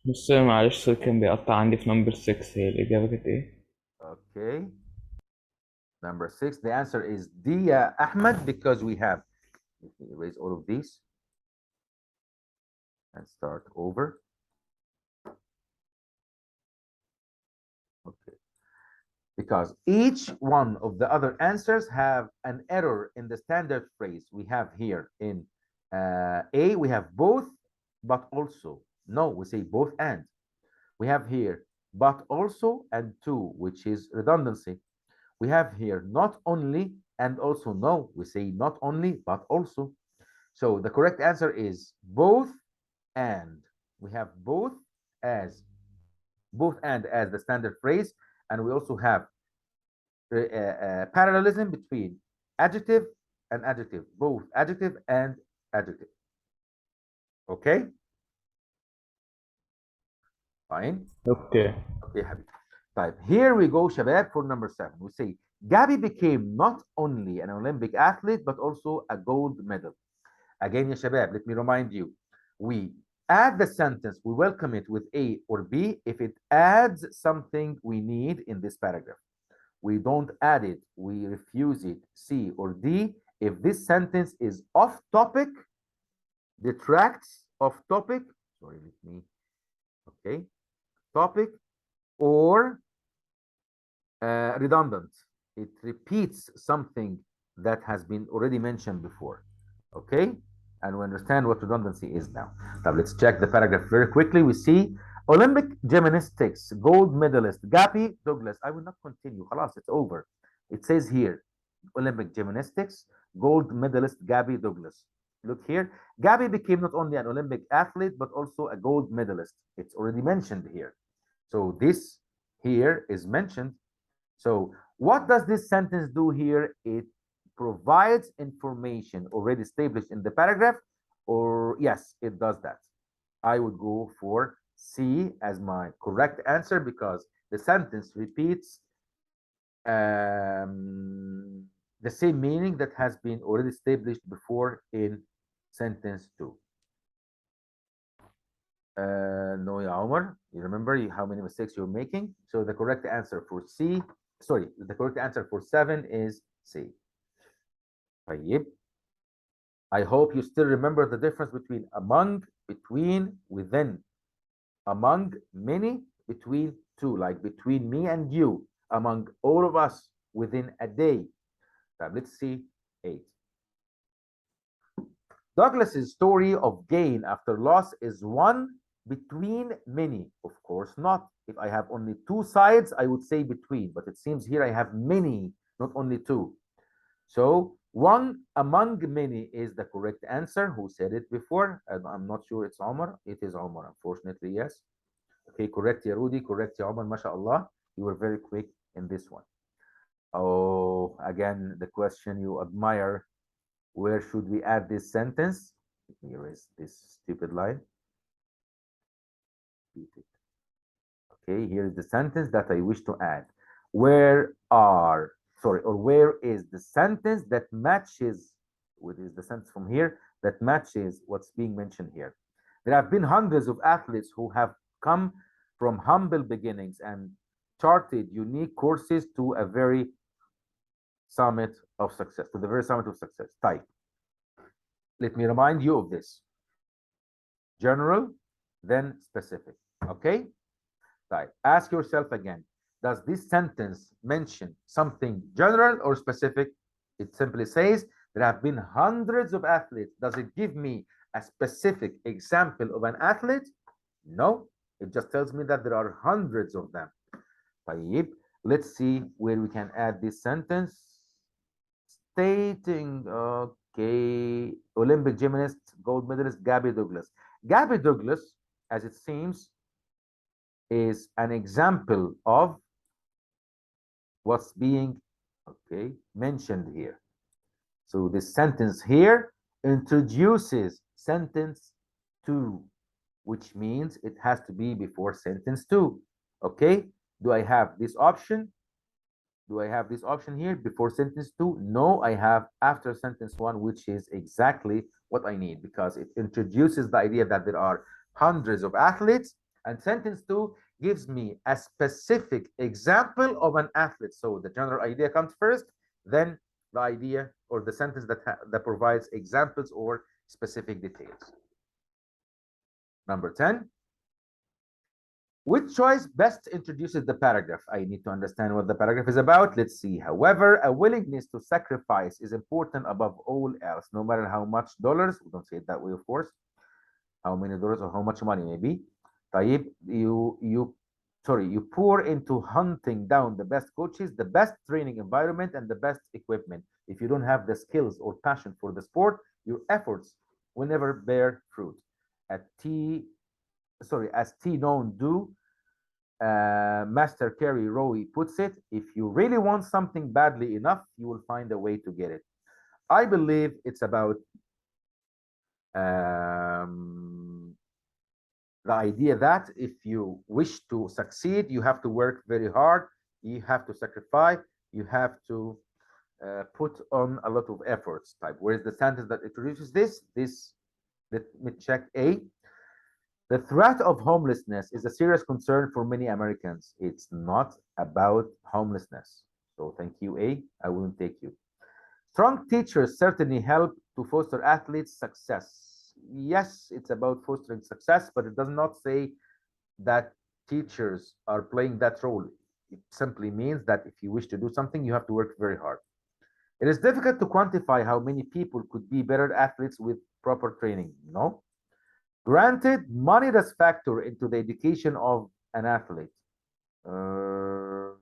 بص معلش الصوت كان بيقطع عندي في نمبر 6. هي الإجابة كانت إيه؟ Okay. Number 6, the answer is D, Ahmed, because we have, let me erase all of these and start over. Okay. Because each one of the other answers have an error in the standard phrase. We have here in A, we have both, but also. No, we say both and. We have here, but also and to, which is redundancy. We have here not only and also. No, we say not only, but also. So the correct answer is both and. We have both and as the standard phrase, and we also have parallelism between adjective and adjective, both adjective and adjective. Okay, fine. أوكي. Okay, حبيبي. طيب, here we go, شباب, for number 7. We say Gabby became not only an Olympic athlete but also a gold medal. Again, ya شباب, let me remind you, we add the sentence, we welcome it with A or B if it adds something we need in this paragraph. We don't add it, we refuse it, C or D, if this sentence is off topic, detracts off topic, sorry, let me, okay, topic, or redundant. It repeats something that has been already mentioned before. Okay? And we understand what redundancy is now. Now let's check the paragraph very quickly. We see Olympic gymnastics gold medalist Gabby Douglas. I will not continue. خلاص, it's over. It says here Olympic gymnastics gold medalist Gabby Douglas. Look here. Gabby became not only an Olympic athlete but also a gold medalist. It's already mentioned here. So this here is mentioned. So what does this sentence do here? It provides information already established in the paragraph, or yes, it does that. I would go for C as my correct answer because the sentence repeats the same meaning that has been already established before in sentence 2. No, ya Omar, you remember how many mistakes you're making? So the correct answer for C, sorry, the correct answer for 7 is C. طيب. I hope you still remember the difference between among, between, within, among many, between two, like between me and you, among all of us, within a day. Now let's see 8. Douglas's story of gain after loss is one between many. Of course not. If I have only two sides, I would say between, but it seems here I have many, not only two. So one among many is the correct answer. Who said it before? I'm not sure it's Omar. It is Omar, unfortunately, yes. Okay, correct, ya Rudy. Correct, ya Omar. MashaAllah. You were very quick in this one. Oh, again, the question you admire. Where should we add this sentence? Let me erase this stupid line. Okay, here is the sentence that I wish to add. Where is the sentence that matches, what is the sentence from here that matches what's being mentioned here? There have been hundreds of athletes who have come from humble beginnings and charted unique courses to a very summit of success, to the very summit of success. Type. Let me remind you of this. General, then specific. Okay? Type. Ask yourself again. Does this sentence mention something general or specific? It simply says there have been hundreds of athletes. Does it give me a specific example of an athlete? No. It just tells me that there are hundreds of them. طيب. Let's see where we can add this sentence. Stating, okay, Olympic gymnast, gold medalist, Gabby Douglas. Gabby Douglas, as it seems, is an example of what's being, okay, mentioned here. So this sentence here introduces sentence 2, which means it has to be before sentence 2. Okay, do I have this option? Do I have this option here before sentence 2? No, I have after sentence 1, which is exactly what I need because it introduces the idea that there are hundreds of athletes, and sentence 2 gives me a specific example of an athlete. So the general idea comes first, then the idea or the sentence that provides examples or specific details. Number 10. Which choice best introduces the paragraph? I need to understand what the paragraph is about. Let's see. However, a willingness to sacrifice is important above all else, no matter how much dollars. We don't say it that way, of course. How many dollars or how much money, maybe. طيب, you pour into hunting down the best coaches, the best training environment, and the best equipment. If you don't have the skills or passion for the sport, your efforts will never bear fruit. As T. Known do, Master Kerry Rowe puts it, if you really want something badly enough, you will find a way to get it. I believe it's about the idea that if you wish to succeed, you have to work very hard, you have to sacrifice, you have to put on a lot of efforts type. Whereas the sentence that introduces this, let me check A. The threat of homelessness is a serious concern for many Americans. It's not about homelessness. So thank you, A. I wouldn't take you. Strong teachers certainly help to foster athletes' success. Yes, it's about fostering success, but it does not say that teachers are playing that role. It simply means that if you wish to do something, you have to work very hard. It is difficult to quantify how many people could be better athletes with proper training. No. Granted, money does factor into the education of an athlete. Uh,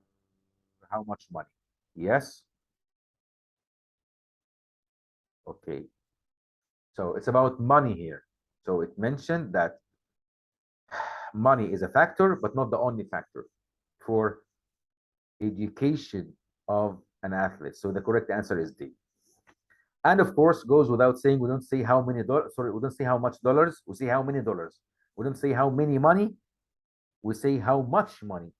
how much money? Yes. Okay. So it's about money here. So it mentioned that money is a factor, but not the only factor for education of an athlete. So the correct answer is D. And of course, goes without saying, we don't say how many dollars, sorry, we don't say how much dollars, we say how many dollars. We don't say how many money, we say how much money.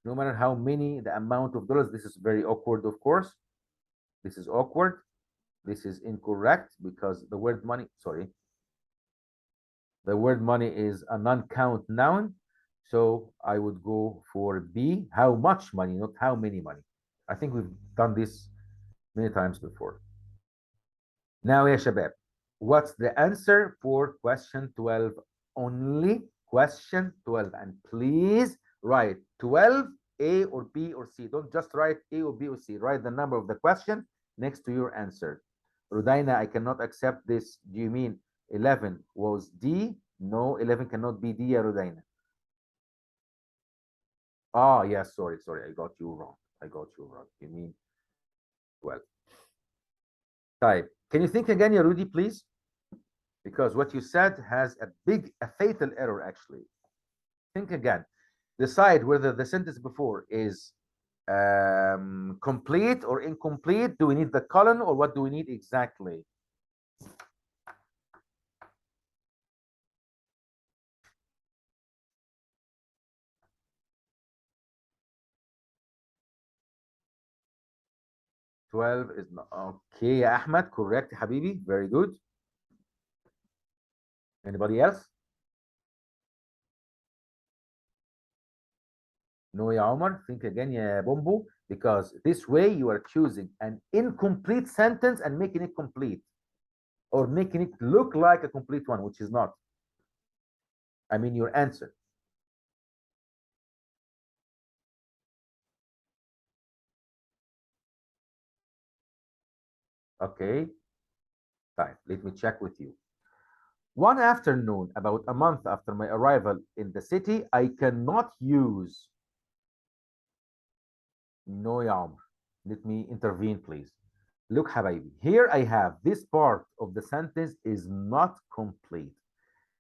No matter how many, the amount of dollars, this is very awkward, of course. This is awkward. This is incorrect because the word money, sorry, the word money is a non-count noun. So I would go for B, how much money, not how many money. I think we've done this many times before. Now, ya shabab, what's the answer for question 12 only? Question 12. And please write 12, A or B or C. Don't just write A or B or C. Write the number of the question next to your answer. Rudaina, I cannot accept this. Do you mean 11 was D? No, 11 cannot be D, ya Rudaina. Ah, yes, sorry, I got you wrong. I got you wrong. You mean 12. Type. Can you think again, ya Rudy, please? Because what you said has a fatal error, actually. Think again. Decide whether the sentence before is complete or incomplete. Do we need the colon or what do we need exactly? Twelve is not okay. Ahmed, correct, Habibi. Very good. Anybody else? No, ya Omar. Think again, ya Bombo, because this way you are choosing an incomplete sentence and making it complete, or making it look like a complete one, which is not. I mean, your answer. Okay, fine. Let me check with you. One afternoon, about a month after my arrival in the city, I cannot use. No, ya Omar. Let me intervene, please. Look, Habibi, here I have this part of the sentence is not complete.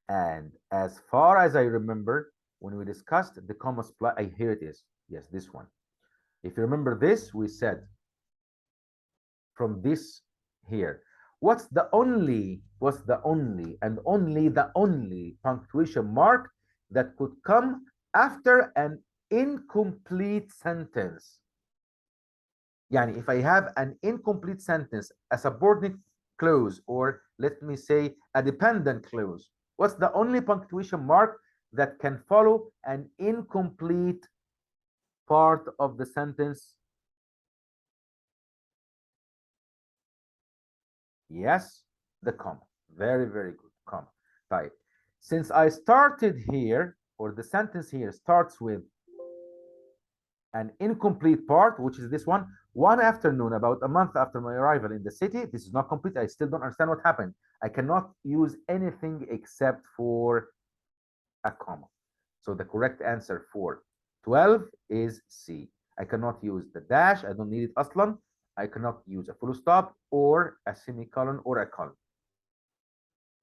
And as far as I remember, when we discussed the comma supply, here it is. Yes, this one. If you remember this, we said from this here. What's the only and only the only punctuation mark that could come after an incomplete sentence? Yani, if I have an incomplete sentence, a subordinate clause, or let me say a dependent clause, what's the only punctuation mark that can follow an incomplete part of the sentence? Yes, the comma. Very, very good. Comma. Type. Since I started here, or the sentence here starts with an incomplete part, which is this one afternoon, about a month after my arrival in the city. This is not complete. I still don't understand what happened. I cannot use anything except for a comma. So the correct answer for 12 is C. I cannot use the dash. I don't need it aslan. I cannot use a full stop or a semicolon or a colon.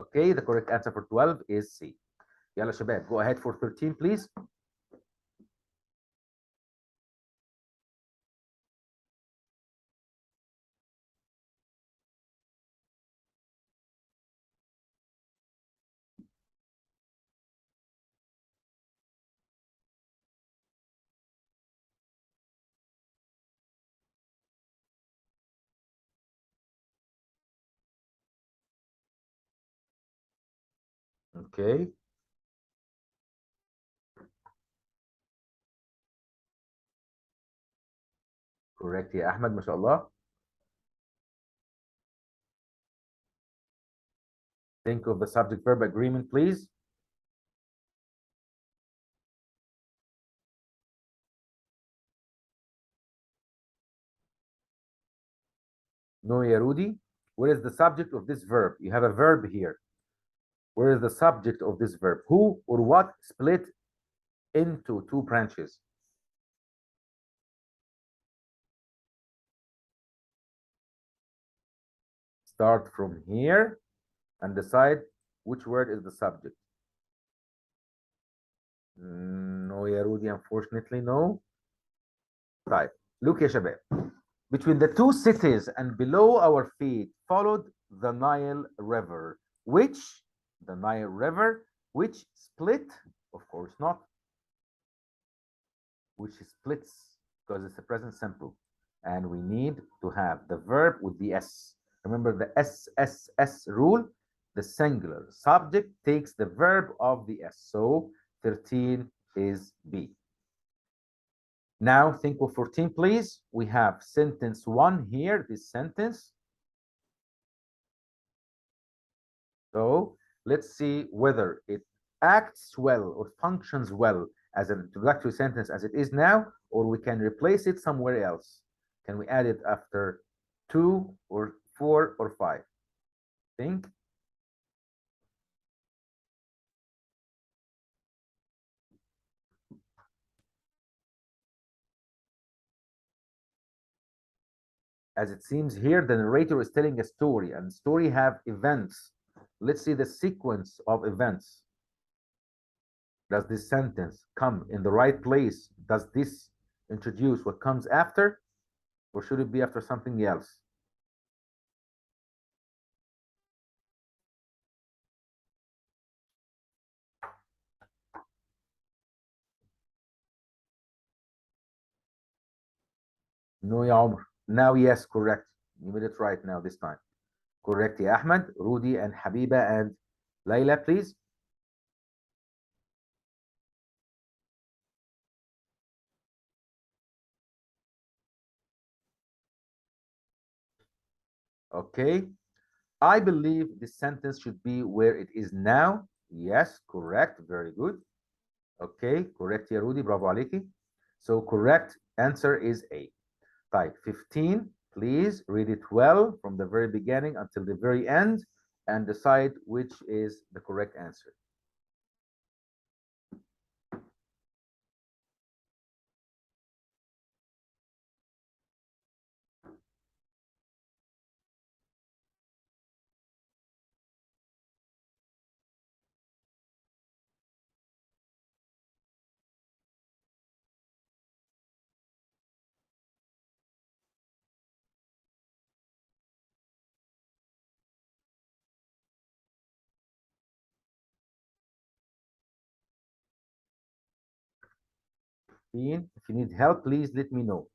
Okay, the correct answer for 12 is C. Yalla shabab, go ahead for 13, please. Okay, correct, ya Ahmed, mashallah. Think of the subject verb agreement, please. No, ya Rudy. Where is the subject of this verb? You have a verb here. Where is the subject of this verb? Who or what split into two branches? Start from here and decide which word is the subject. No, ya Rudy, unfortunately, no. Right. Look يا شباب. Between the two cities and below our feet followed the Nile River. The Nile River, which split, of course not, which splits because it's a present simple. And we need to have the verb with the S. Remember the SSS rule? The singular subject takes the verb of the S. So 13 is B. Now think of 14, please. We have sentence 1 here, this sentence. So let's see whether it acts well or functions well as an introductory sentence as it is now, or we can replace it somewhere else. Can we add it after 2 or 4 or 5? Think. As it seems here, the narrator is telling a story, and story have events. Let's see the sequence of events. Does this sentence come in the right place? Does this introduce what comes after? Or should it be after something else? No, ya Omar. Now, yes, correct. You made it right now this time. Correct, ya Ahmed, Rudy, and Habiba, and Layla, please. Okay. I believe this sentence should be where it is now. Yes, correct. Very good. Okay, correct, ya Rudy. Bravo عليكي. So correct answer is A. Type 15. Please read it well from the very beginning until the very end and decide which is the correct answer. If you need help, please let me know.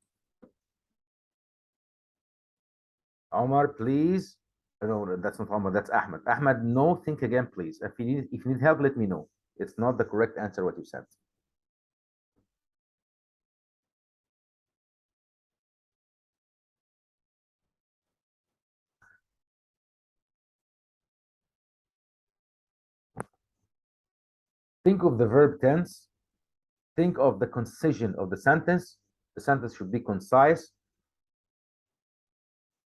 Omar, please. No, that's not Omar, that's Ahmed. Ahmed, no, think again, please. If you need help, let me know. It's not the correct answer what you said. Think of the verb tense. Think of the concision of the sentence. The sentence should be concise.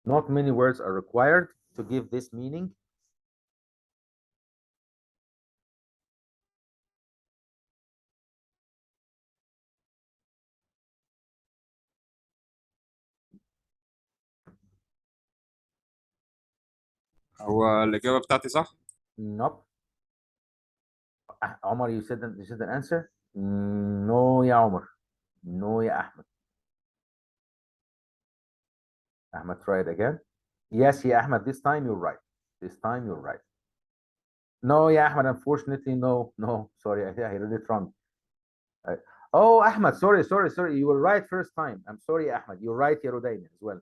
Not many words are required to give this meaning. هو الإجابة بتاعتي صح؟ Nope. Omar, you said the answer? No, ya Omar. No, ya Ahmed. Ahmed, try it again. Yes, ya Ahmed, this time you're right. This time you're right. No, yeah, Ahmed, unfortunately, no, no, sorry, I read it wrong. Uh, oh, Ahmed, sorry. You were right first time. I'm sorry, Ahmed. You're right, Yerodaian as well.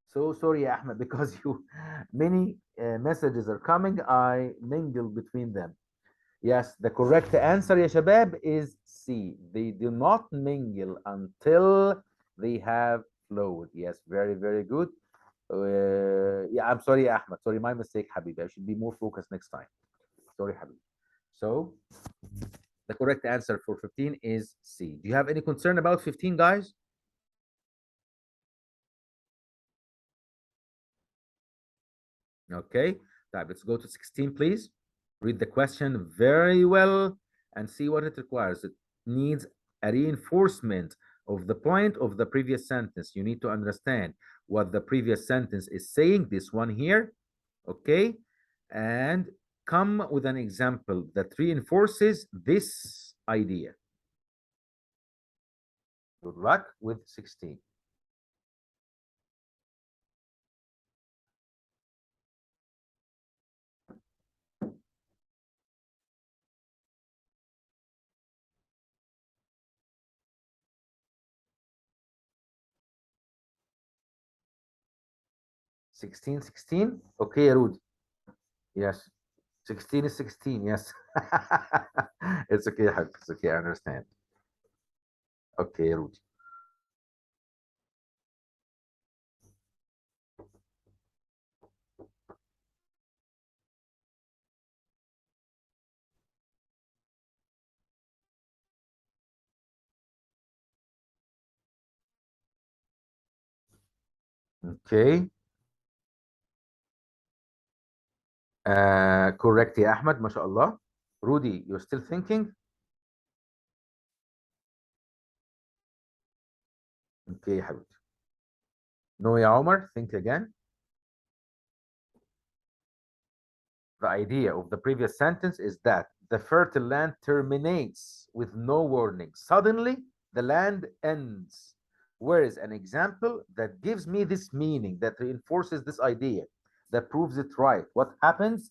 So sorry, Ahmed, because many messages are coming. I mingle between them. Yes, the correct answer, ya shabab, is C. They do not mingle until they have flowed. Yes, very, very good. Yeah, I'm sorry, Ahmed. Sorry, my mistake, Habibi. I should be more focused next time. Sorry, Habibi. So the correct answer for 15 is C. Do you have any concern about 15, guys? Okay, طيب, let's go to 16, please. Read the question very well and see what it requires. It needs a reinforcement of the point of the previous sentence. You need to understand what the previous sentence is saying, this one here, okay? And come with an example that reinforces this idea. Good luck with 16. 16, 16. Okay, Rudy. Yes. 16 is 16. Yes. It's okay, Hag. It's okay. I understand. Okay, Rudy. Okay. Correct يا أحمد ما شاء الله. Rudy, you're still thinking? Okay يا حبيبي. No يا عمر, think again. The idea of the previous sentence is that the fertile land terminates with no warning. Suddenly, the land ends. Where is an example that gives me this meaning, that reinforces this idea, that proves it right? What happens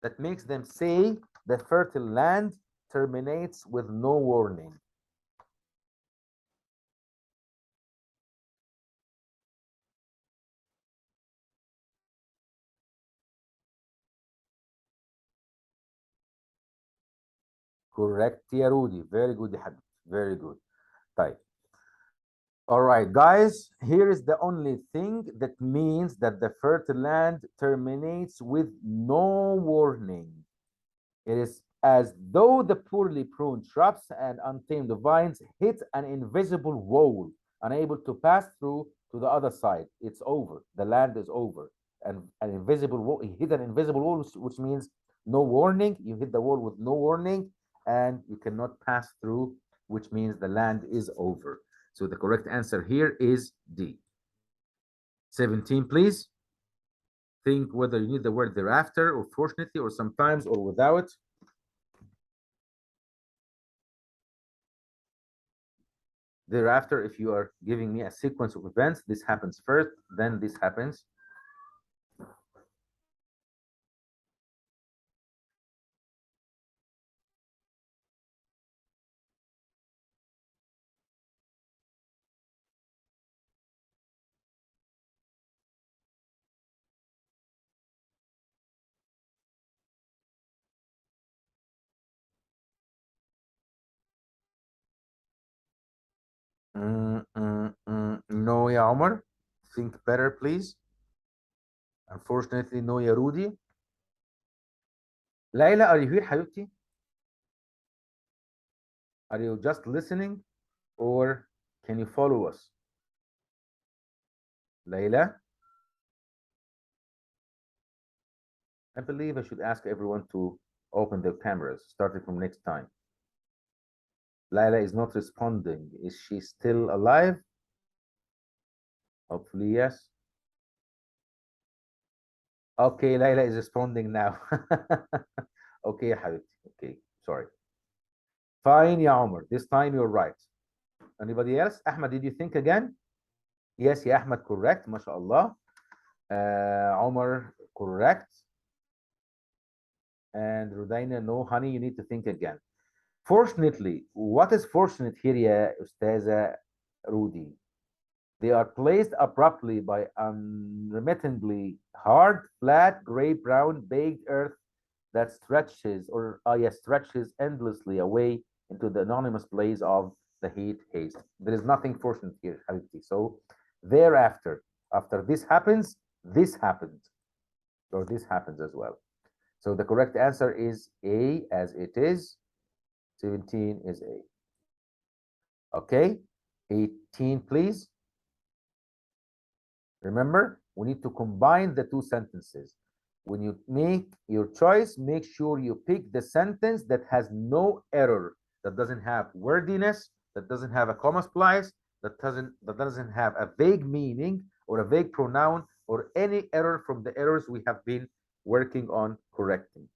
that makes them say the fertile land terminates with no warning? Correct يا رودي. Very good يا حبيبي. Very good. طيب. All right, guys, here is the only thing that means that the fertile land terminates with no warning. It is as though the poorly pruned shrubs and untamed vines hit an invisible wall, unable to pass through to the other side. It's over. The land is over. And an invisible wall, you hit an invisible wall, which means no warning. You hit the wall with no warning, and you cannot pass through, which means the land is over. So the correct answer here is D. 17, please. Think whether you need the word thereafter, or fortunately, or sometimes, or without. Thereafter, if you are giving me a sequence of events, this happens first, then this happens. No, ya Omar. Think better, please. Unfortunately, no, ya Rudy. Layla, are you here, حبيبتي? Are you just listening, or can you follow us? Layla? I believe I should ask everyone to open their cameras, starting from next time. Layla is not responding. Is she still alive? Hopefully, yes. Okay, Layla is responding now. Okay, حبيبتي. Okay, sorry. Fine, ya Omar. This time you're right. Anybody else? Ahmed, did you think again? Yes, ya Ahmed, correct. MashaAllah. Omar, correct. And Rudaina, no, honey, you need to think again. Fortunately, what is fortunate here, ya Ustaza Rudy? They are placed abruptly by unremittingly hard, flat, gray-brown, baked earth that stretches, or yes, stretches endlessly away into the anonymous blaze of the heat haze. There is nothing fortunate here, Habibti. So thereafter, after this happens, or this happens as well. So the correct answer is A, as it is. 17 is A. Okay, 18, please. Remember, we need to combine the two sentences. when you make your choice, make sure you pick the sentence that has no error, that doesn't have wordiness, that doesn't have a comma splice, that doesn't have a vague meaning or a vague pronoun or any error from the errors we have been working on correcting.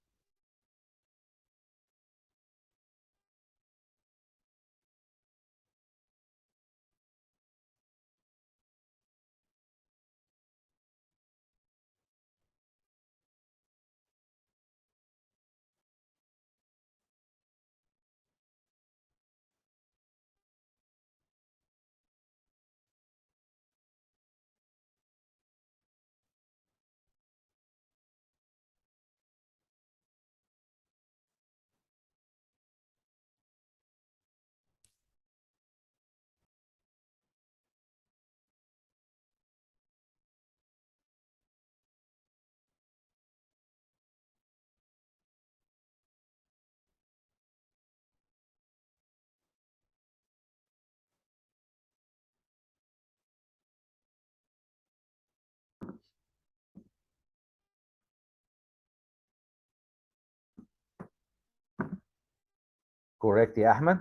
Correct, ya Ahmed?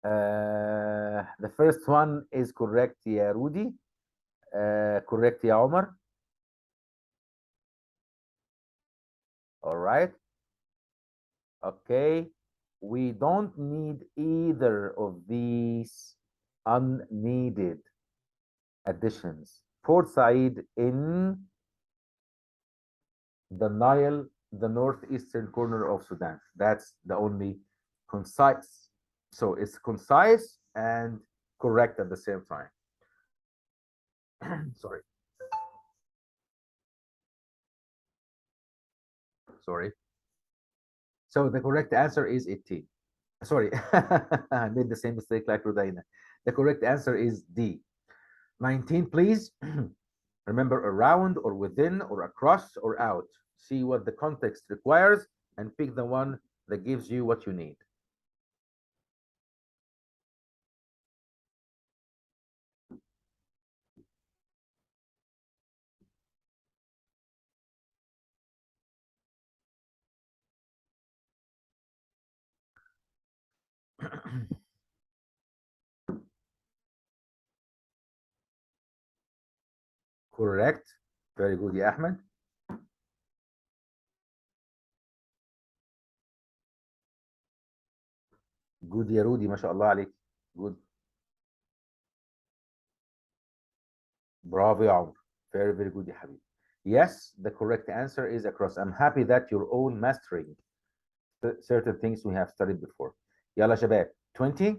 The first one is correct, ya Rudy. Correct, ya Omar. All right. Okay. We don't need either of these unneeded additions. Port Said in the Nile, the northeastern corner of Sudan. That's the only concise. So it's concise and correct at the same time. Sorry. Sorry. So the correct answer is 18. Sorry, I made the same mistake like Rudaina. The correct answer is D. 19, please. Remember, around or within or across or out. See what the context requires and pick the one that gives you what you need. Correct. Very good, ya Ahmed. Good, ya Rudy. ما شاء الله عليك. Good. Bravo, ya Omar. Very, very good, ya Habib. Yes, the correct answer is across. I'm happy that you're all mastering certain things we have studied before. Yalla Shabab. 20.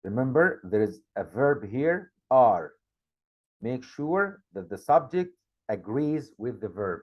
Remember, there is a verb here, are. Make sure that the subject agrees with the verb.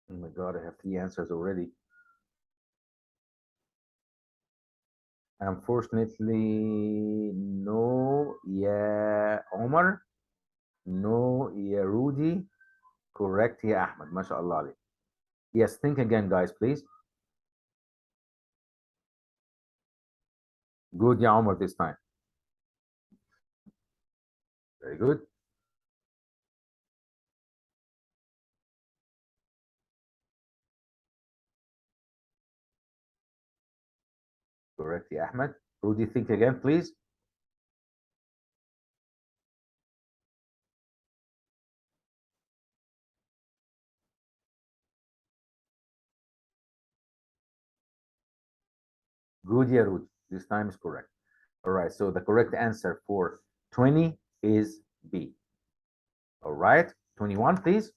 Oh my God, I have three answers already. Unfortunately, no, yeah, Omar. No, yeah, Rudy. Correct, yeah, Ahmed. MashaAllah. Ali. Yes, think again, guys, please. Good, yeah, Omar, this time. Very good. Correct, yeah, Ahmed. Rudy, think again, please. Good, yeah, Rudy. This time is correct. All right, so the correct answer for 20 is B. All right, 21, please.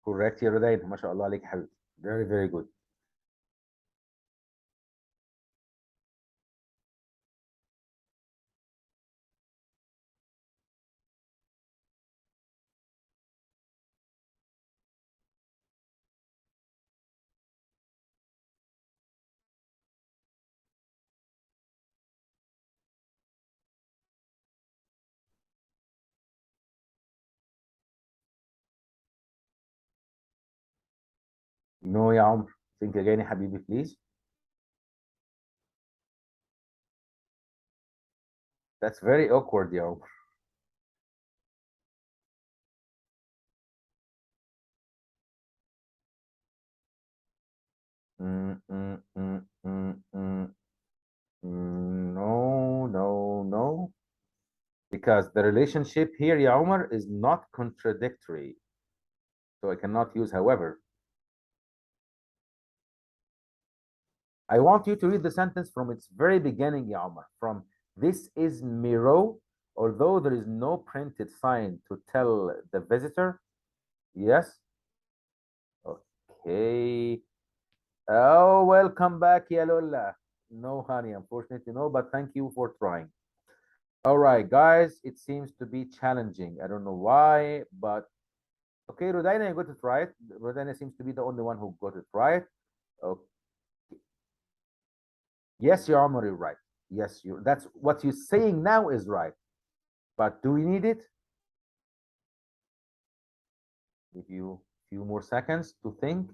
Correct يا رودين، ما شاء الله عليك يا حبيبي. Very, very good. No يا عمر. Think again يا حبيبي, please. That's very awkward يا عمر. Mm, mm, mm, mm, mm, no, no, no. Because the relationship here, يا عمر, is not contradictory. So I cannot use however. I want you to read the sentence from its very beginning, يا عمر. From this is Miro, although there is no printed sign to tell the visitor. Yes. Okay. Oh, welcome back, ya Lola. No, honey, unfortunately, no, but thank you for trying. All right, guys, it seems to be challenging. I don't know why, but okay, Rodina, you got it right. Rodina seems to be the only one who got it right. Okay. Yes, your Omar, you're right. Yes, you. That's what you're saying now is right. But do we need it? Give you a few more seconds to think.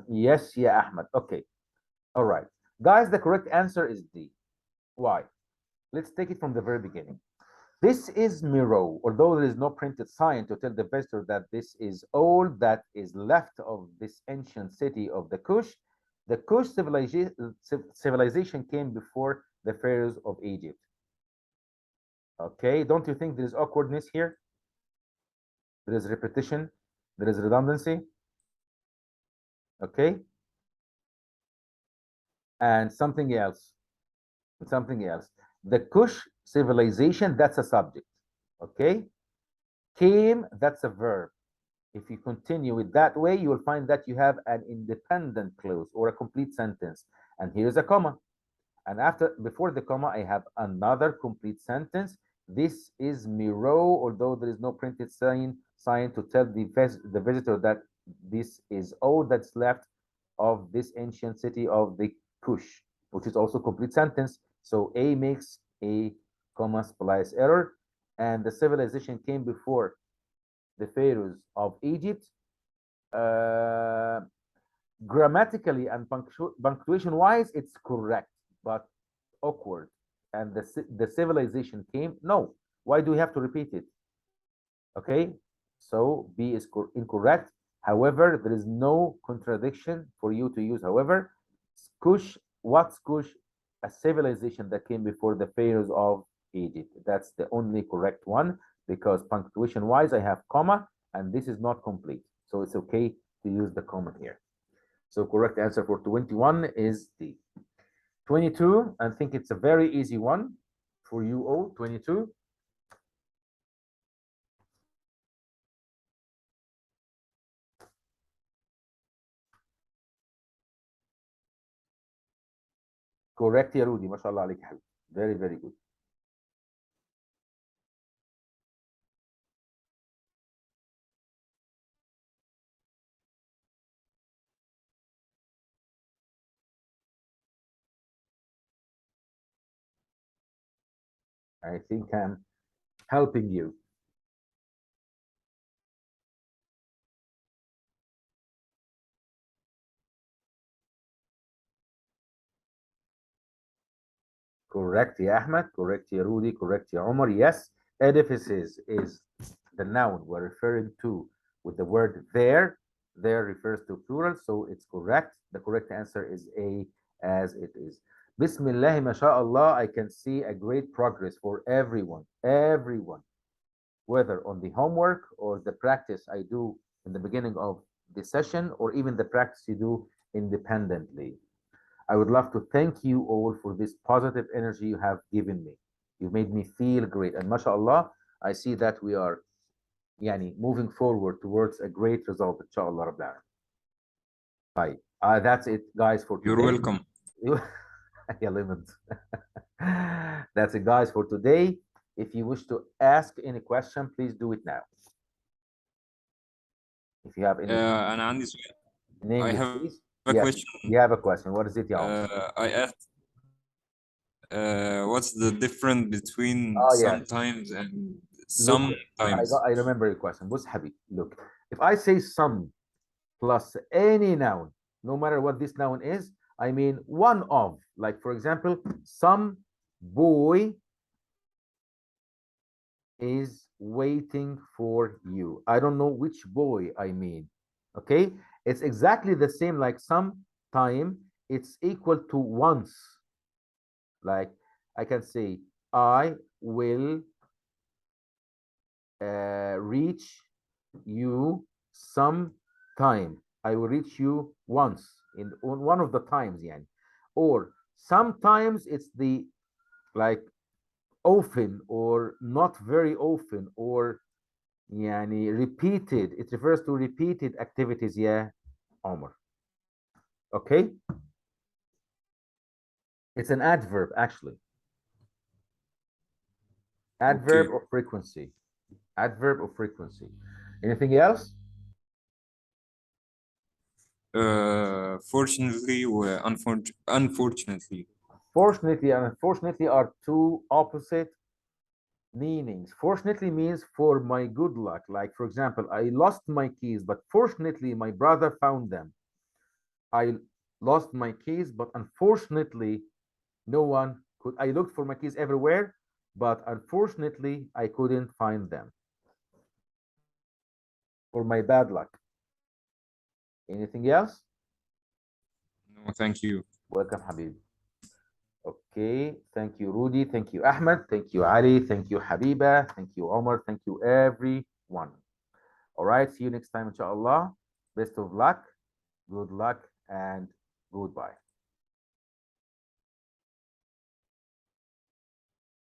Yes, yeah, Ahmed. Okay. All right. Guys, the correct answer is D. Why? Let's take it from the very beginning. This is Miro, although there is no printed sign to tell the visitor that this is all that is left of this ancient city of the Kush. The Kush civilization came before the pharaohs of Egypt. Okay, don't you think there is awkwardness here? There is repetition, there is redundancy. Okay, and something else. Something else. The Kush civilization, that's a subject. Okay, came, that's a verb. If you continue it that way, you will find that you have an independent clause or a complete sentence. And here's a comma. And before the comma, I have another complete sentence. This is Miro, although there is no printed sign to tell the visitor that this is all that's left of this ancient city of the Kush, which is also complete sentence. So A makes a comma splice error, and the civilization came before the pharaohs of Egypt. Uh, Grammatically and punctuation wise, it's correct, but awkward. And the civilization came. No, why do we have to repeat it? Okay, so B is incorrect. However, there is no contradiction for you to use. However, Kush, what's Kush? A civilization that came before the pharaohs of Egypt. That's the only correct one because punctuation wise, I have comma and this is not complete. So it's okay to use the comma here. So correct answer for 21 is D. 22, I think it's a very easy one for you all. 22. correct يا رودي، ما شاء الله عليك يا حبيبي. Very very good. I think I'm helping you. Correct يا أحمد, correct يا رودي, correct يا عمر. Yes, edifices is the noun we're referring to with the word there. There refers to plural, so it's correct. The correct answer is A, as it is. Bismillah, mashallah, I can see a great progress for everyone, whether on the homework or the practice I do in the beginning of the session, or even the practice you do independently. I would love to thank you all for this positive energy you have given me. You made me feel great. And mashallah, I see that we are moving forward towards a great result, inshallah rabbil alamin. Hi. That's it, guys, for You're today. welcome. Yeah, lemons. That's it, guys, for today. If you wish to ask any question, please do it now. If you have any, أنا عندي سؤال. name I it, have please. a Yes, question. you have a question. What is it, Yawm? I asked, what's the difference between Oh, yes. sometimes and Look, sometimes? I remember your question. بص حبيبي, look, if I say some plus any noun, no matter what this noun is, I mean one of, like for example, some boy is waiting for you. I don't know which boy I mean. Okay, it's exactly the same like some time. It's equal to once. Like I can say, I will reach you some time. I will reach you once in one of the times, yani. Or sometimes it's the like often or not very often, or yani repeated. It refers to repeated activities, yeah, Omar. Okay, it's an adverb actually. Adverb Okay. of frequency. Adverb of frequency. Anything else? Fortunately or unfortunately. Fortunately and unfortunately are two opposite meanings. Fortunately means for my good luck. Like, for example, I lost my keys, but fortunately, my brother found them. I lost my keys, but unfortunately, no one could. I looked for my keys everywhere, but unfortunately, I couldn't find them. For my bad luck. Anything else? No, thank you. Welcome, Habib. Okay, thank you, Rudy. Thank you, Ahmed. Thank you, Ali. Thank you, Habiba. Thank you, Omar. Thank you, everyone. All right, see you next time, inshallah. Best of luck, good luck, and goodbye.